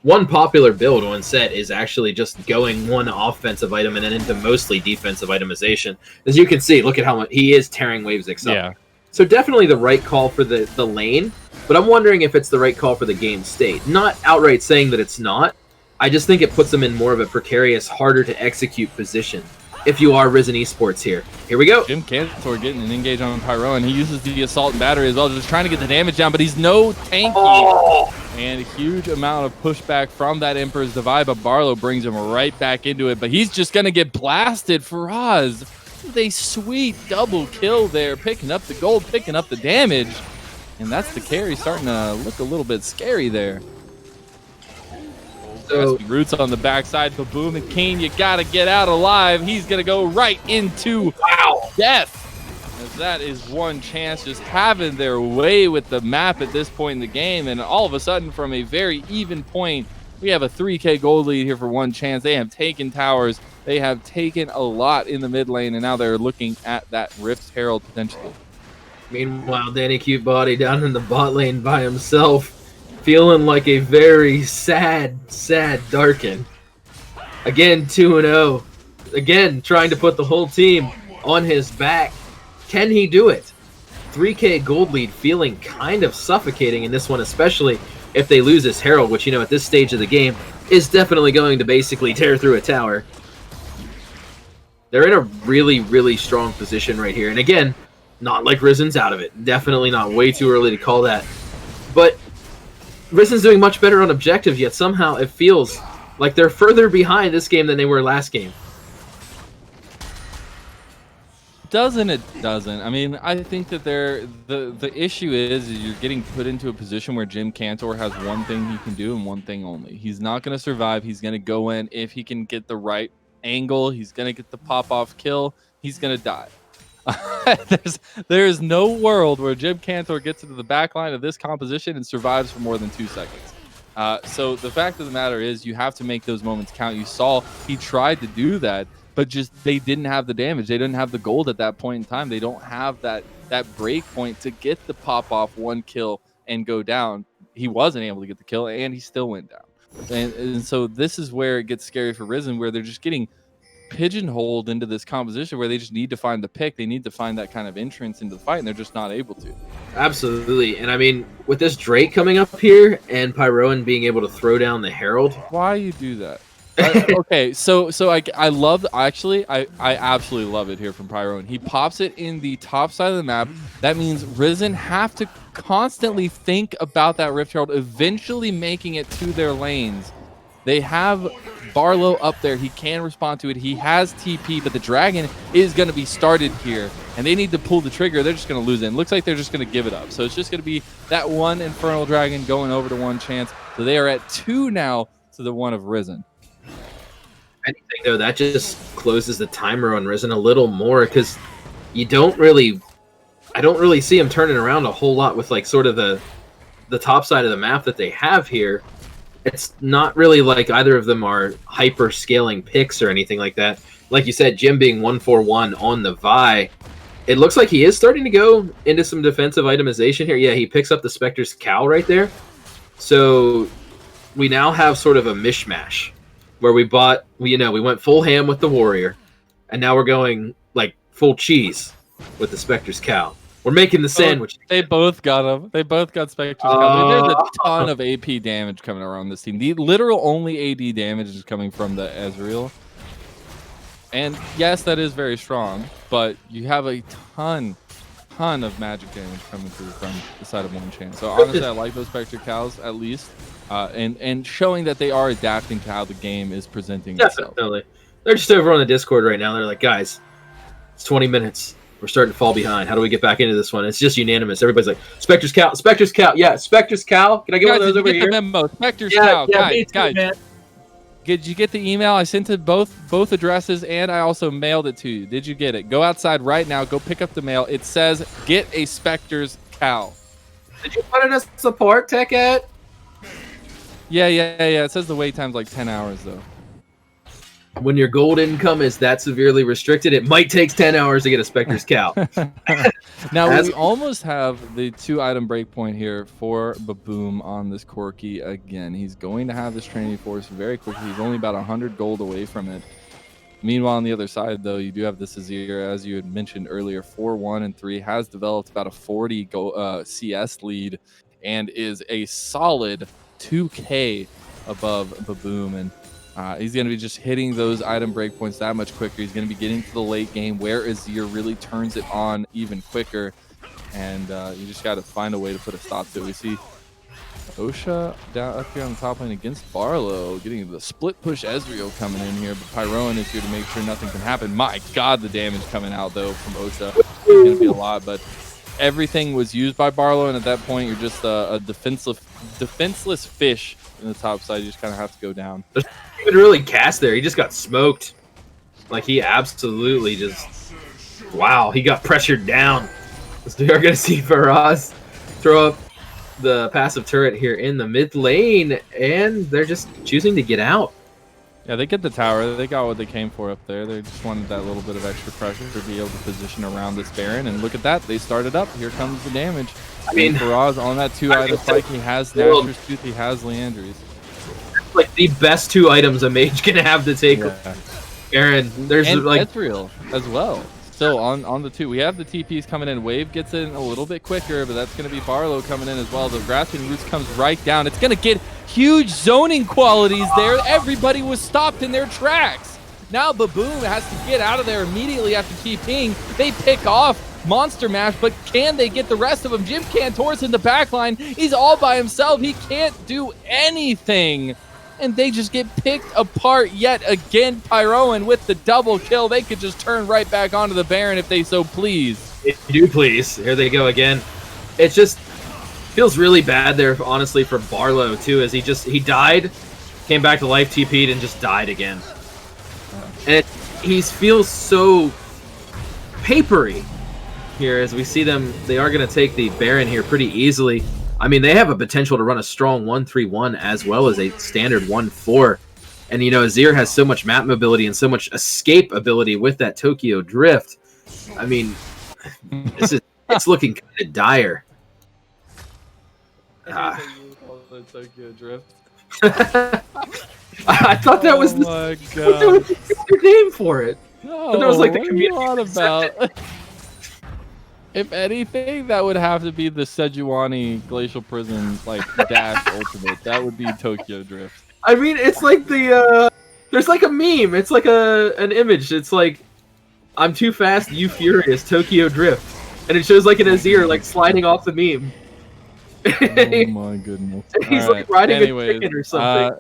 one popular build on Set is actually just going one offensive item and then into mostly defensive itemization. As you can see, look at how much he is tearing Waves X up. Yeah. So definitely the right call for the lane, but I'm wondering if it's the right call for the game state. Not outright saying that it's not. I just think it puts them in more of a precarious, harder to execute position. If you are Risen Esports here. Here we go. Jim Cantor getting an engage on Pyro, and he uses the Assault and Battery as well, just trying to get the damage down, but he's no tanky. Oh. And a huge amount of pushback from that Emperor's Divide, but Barlow brings him right back into it, but he's just going to get blasted. Faraz, a sweet double kill there, picking up the gold, picking up the damage, and that's the carry starting to look a little bit scary there. So, roots on the backside, Baboom and Kane, you gotta get out alive. He's gonna go right into death. As that is one chance, just having their way with the map at this point in the game. And all of a sudden, from a very even point, we have a 3K gold lead here for one chance. They have taken towers. They have taken a lot in the mid lane, and now they're looking at that Rift Herald potentially. Meanwhile, Danny Cutebody down in the bot lane by himself, feeling like a very sad Darkin. Again, 2-0. Again, trying to put the whole team on his back. Can he do it? 3K gold lead feeling kind of suffocating in this one, especially if they lose this Herald, which, you know, at this stage of the game is definitely going to basically tear through a tower. They're in a really, really strong position right here. And again, not like Risen's out of it. Definitely not. Way too early to call that. But Risen's doing much better on objective, yet somehow it feels like they're further behind this game than they were last game. Doesn't it? Doesn't. I mean, I think that the issue is you're getting put into a position where Jim Cantor has one thing he can do and one thing only. He's not going to survive. He's going to go in. If he can get the right angle, he's going to get the pop-off kill. He's going to die. There's no world where Jim Cantor gets into the back line of this composition and survives for more than 2 seconds. So the fact of the matter is you have to make those moments count. You saw he tried to do that, but just they didn't have the damage. They didn't have the gold at that point in time. They don't have that break point to get the pop-off one kill and go down. He wasn't able to get the kill, and he still went down. And so this is where it gets scary for Risen, where they're just getting pigeonholed into this composition where they just need to find the pick. They need to find that kind of entrance into the fight, and they're just not able to. Absolutely. And I mean, with this Drake coming up here and Pyroan being able to throw down the Herald. Why you do that? Okay, so I love, actually, I absolutely love it here from Pyroan. He pops it in the top side of the map. That means Risen have to constantly think about that Rift Herald eventually making it to their lanes. They have Barlow up there. He can respond to it. He has TP, but the Dragon is going to be started here, and they need to pull the trigger. They're just going to lose it. It looks like they're just going to give it up. So it's just going to be that one Infernal Dragon going over to one chance. So they are at 2 now to the 1 of Risen. Anything, though, that just closes the timer on Risen a little more, because I don't really see him turning around a whole lot with, like, sort of the top side of the map that they have here. It's not really like either of them are hyper scaling picks or anything like that. Like you said, Jim being 1-4-1 on the Vi, it looks like he is starting to go into some defensive itemization here. Yeah, he picks up the Spectre's cowl right there. So we now have sort of a mishmash where we went full ham with the Warrior, and now we're going like full cheese with the Spectre's cowl. We're making the sandwich. They both got them. They both got Spectre's cowl. There's a ton of AP damage coming around this team. The literal only AD damage is coming from the Ezreal. And yes, that is very strong, but you have a ton of magic damage coming through from the side of ONECHANCE. So honestly, I like those Spectre cows at least, and showing that they are adapting to how the game is presenting itself. Definitely. They're just over on the Discord right now. They're like, guys, it's 20 minutes. We're starting to fall behind. How do we get back into this one? It's just unanimous. Everybody's like, Spectre's Cow. Spectre's Cow. Yeah, Spectre's Cow. Can I get one of those over here? The memo. Spectre's yeah, Cow. Yeah, guys. Man. Did you get the email? I sent to both addresses, and I also mailed it to you. Did you get it? Go outside right now. Go pick up the mail. It says, get a Spectre's Cow. Did you put it as support, TechEd? Yeah. It says the wait time's like 10 hours, though. When your gold income is that severely restricted, it might take 10 hours to get a Spectre's Cow. Now, we almost have the 2-item breakpoint here for Baboom on this Corki again. He's going to have this training force very quickly. He's only about 100 gold away from it. Meanwhile, on the other side, though, you do have this Azir, as you had mentioned earlier, 4-1 and 3, has developed about a 40 CS lead and is a solid 2K above Baboom. And he's going to be just hitting those item breakpoints that much quicker. He's going to be getting to the late game where Azir really turns it on even quicker. And you just got to find a way to put a stop to it. We see Osha down up here on the top lane against Barlow, getting the split push Ezreal coming in here. But Pyroan is here to make sure nothing can happen. My God, the damage coming out, though, from Osha is going to be a lot. But everything was used by Barlow, and at that point, you're just a defenseless fish in the top side. You just kind of have to go down. He could really cast there. He just got smoked. Like, he absolutely just... Wow, he got pressured down. So we are going to see Faraz throw up the passive turret here in the mid lane, and they're just choosing to get out. Yeah, they get the tower. They got what they came for up there. They just wanted that little bit of extra pressure to be able to position around this Baron. And look at that. They started up. Here comes the damage. I mean, Faraz on that 2-item spike. He has Nashor's Tooth. He has Leandry's. Like the best 2 items a mage can have to take. Yeah. Aaron, there's and like Ezreal as well. Still on the 2. We have the TPs coming in. Wave gets in a little bit quicker, but that's going to be Barlow coming in as well. The Grasping Roots comes right down. It's going to get huge zoning qualities there. Everybody was stopped in their tracks. Now Baboom has to get out of there immediately after TPing. They pick off Monster Mash, but can they get the rest of them? Jim Cantor's in the back line. He's all by himself. He can't do anything. And they just get picked apart yet again. Pyroan with the double kill. They could just turn right back onto the Baron if they so please. If you do please. Here they go again. It just feels really bad there, honestly, for Barlow, too, as he died, came back to life, TP'd, and just died again. And he feels so papery here as we see them. They are going to take the Baron here pretty easily. I mean, they have a potential to run a strong 1-3-1 as well as a standard 1-4. And, you know, Azir has so much map mobility and so much escape ability with that Tokyo Drift. I mean, it's looking kind of dire. Tokyo Drift. I thought that was the name for it. No, that was like the what are you on about? If anything, that would have to be the Sejuani Glacial Prison, like, Dash Ultimate. That would be Tokyo Drift. I mean, it's like the, there's like a meme. It's like an image. It's like, I'm too fast, you furious, Tokyo Drift. And it shows like an Azir, like, sliding off the meme. Oh my goodness. He's like riding a chicken or something.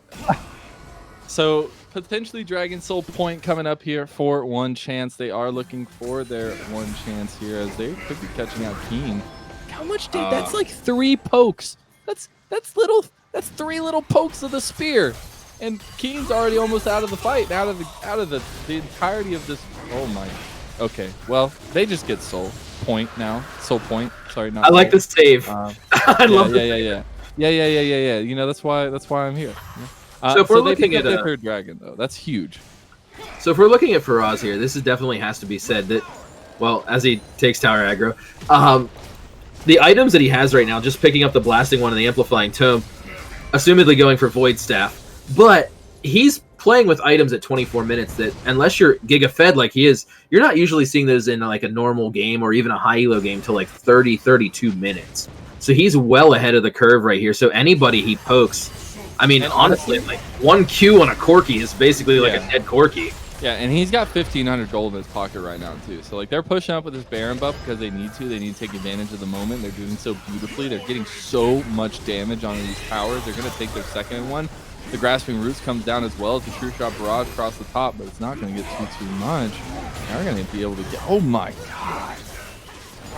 So potentially Dragon Soul point coming up here for ONECHANCE. They are looking for their ONECHANCE here as they could be catching out Keen. How much did that's like 3 pokes. That's 3 little pokes of the spear. And Keen's already almost out of the fight, out of the entirety of this. Oh my. Okay. Well, they just get soul point now. Soul point. Sorry, not. I like the save. I love it. Yeah. You know, that's why I'm here. So if we're looking at their 3rd dragon, though, that's huge. So if we're looking at Faraz here, this is definitely has to be said that, well, as he takes tower aggro, the items that he has right now, just picking up the blasting one and the amplifying tome, assumedly going for Void Staff, but he's playing with items at 24 minutes that, unless you're Giga fed like he is, you're not usually seeing those in like a normal game or even a high elo game till like 30-32 minutes. So he's well ahead of the curve right here. So anybody he pokes, I mean, honestly, like 1 Q on a Corki is basically like a dead Corki. Yeah, and he's got 1,500 gold in his pocket right now, too. So, like, they're pushing up with this Baron buff because they need to. They need to take advantage of the moment. They're doing so beautifully. They're getting so much damage on these towers. They're going to take their 2nd one. The Grasping Roots comes down as well as the True Shot Barrage across the top, but it's not going to get too much. They're going to be able to get... Oh, my God.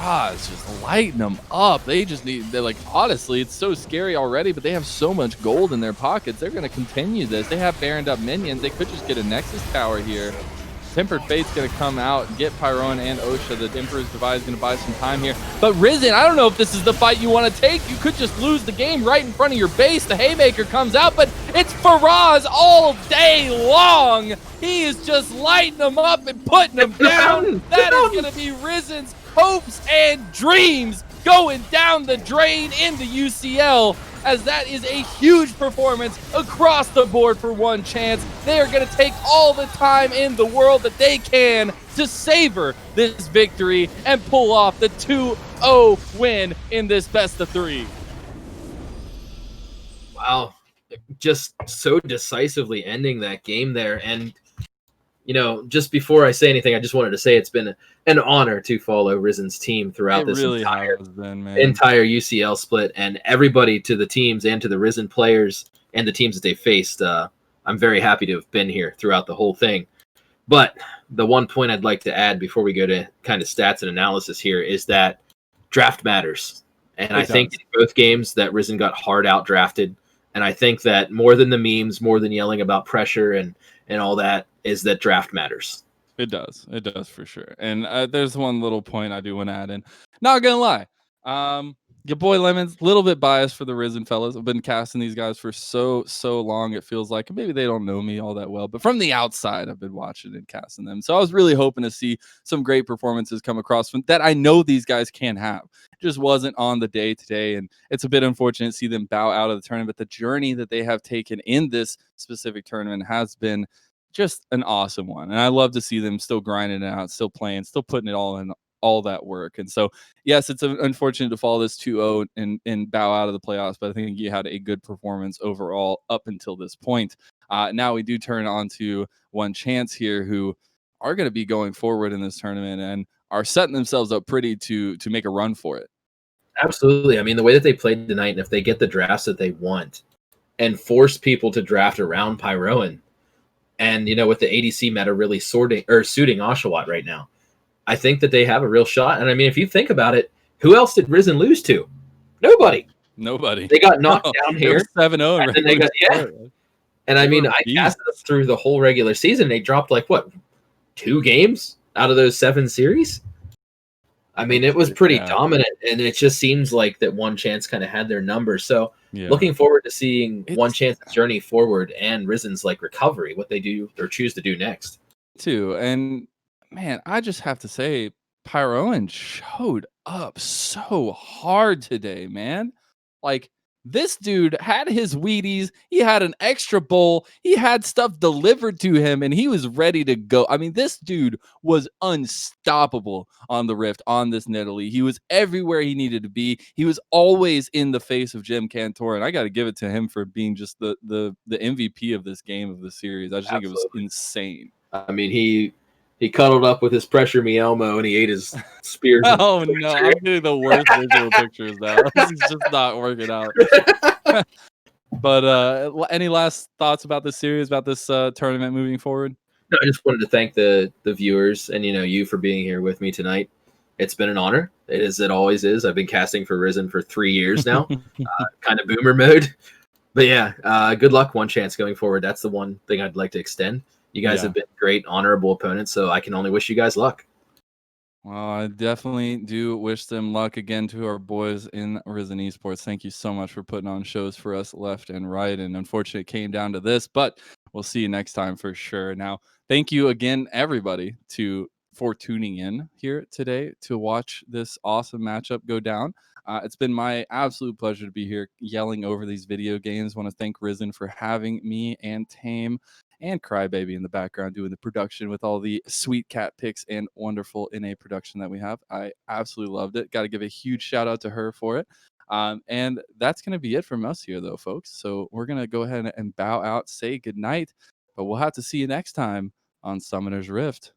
Faraz just lighting them up. They're like, honestly, it's so scary already, but they have so much gold in their pockets. They're going to continue this. They have baroned up minions. They could just get a Nexus Tower here. Tempered Fate's going to come out and get Pyroan and Osha. The Emperor's Divide is going to buy some time here. But Risen, I don't know if this is the fight you want to take. You could just lose the game right in front of your base. The Haymaker comes out, but it's Faraz all day long. He is just lighting them up and putting them down. That is going to be Risen's hopes and dreams going down the drain in the UCL, as that is a huge performance across the board for One Chance. They are going to take all the time in the world that they can to savor this victory and pull off the 2-0 win in this best of 3. Wow. Just so decisively ending that game there. And, you know, just before I say anything, I just wanted to say it's been an honor to follow Risen's team throughout this entire UCL split, and everybody, to the teams and to the Risen players and the teams that they faced. I'm very happy to have been here throughout the whole thing. But the one point I'd like to add before we go to kind of stats and analysis here is that draft matters. And I think in both games that Risen got hard out drafted. And I think that more than the memes, more than yelling about pressure and all that, is that draft matters. It does for sure. And there's one little point I do want to add in. Not gonna lie, your boy Lemon's a little bit biased for the Risen fellas. I've been casting these guys for so long. It feels like maybe they don't know me all that well, but from the outside, I've been watching and casting them. So I was really hoping to see some great performances come across from that I know these guys can have. It just wasn't on the day today, and it's a bit unfortunate to see them bow out of the tournament. The journey that they have taken in this specific tournament has been just an awesome one, and I love to see them still grinding it out, still playing, still putting it all in, all that work. And so yes, it's unfortunate to fall this 2-0 and bow out of the playoffs, but I think you had a good performance overall up until this point. Now we do turn on to One Chance here, who are going to be going forward in this tournament and are setting themselves up pretty to make a run for it. Absolutely. I mean, the way that they played tonight, and if they get the drafts that they want and force people to draft around Pyroan, and, you know, with the ADC meta really suiting Oshawott right now, I think that they have a real shot. And I mean, if you think about it, who else did Risen lose to? Nobody. They got knocked down here. 7-0. And then they got, And I mean, I casted them through the whole regular season. They dropped like, what, 2 games out of those 7 series? I mean, it was pretty dominant. And it just seems like that One Chance kind of had their number. So looking forward to seeing One Chance's journey forward and Risen's like recovery, what they do or choose to do next. Too. And man, I just have to say, Pyroan showed up so hard today, man. Like, this dude had his Wheaties, he had an extra bowl, he had stuff delivered to him, and he was ready to go. I mean, this dude was unstoppable on the Rift, on this Nidalee. He was everywhere he needed to be. He was always in the face of Jim Cantor, and I got to give it to him for being just the MVP of this game, of the series. I just think it was insane. I mean, he cuddled up with his pressure me Elmo, and he ate his spears. Oh no, I'm getting the worst visual pictures now. This is just not working out. But any last thoughts about this series, about this tournament moving forward? No, I just wanted to thank the viewers and, you know, you for being here with me tonight. It's been an honor. It always is. I've been casting for Risen for 3 years now, kind of boomer mode. But yeah, good luck, One Chance, going forward. That's the one thing I'd like to extend. You guys have been great, honorable opponents, so I can only wish you guys luck. Well, I definitely do wish them luck again, to our boys in Risen Esports. Thank you so much for putting on shows for us left and right. And unfortunately, it came down to this, but we'll see you next time for sure. Now, thank you again, everybody, for tuning in here today to watch this awesome matchup go down. It's been my absolute pleasure to be here yelling over these video games. I want to thank Risen for having me and Tame and Crybaby in the background doing the production with all the sweet cat pics and wonderful NA production that we have. I absolutely loved it. Got to give a huge shout out to her for it. And that's going to be it from us here, though, folks. So we're going to go ahead and bow out, say goodnight, but we'll have to see you next time on Summoner's Rift.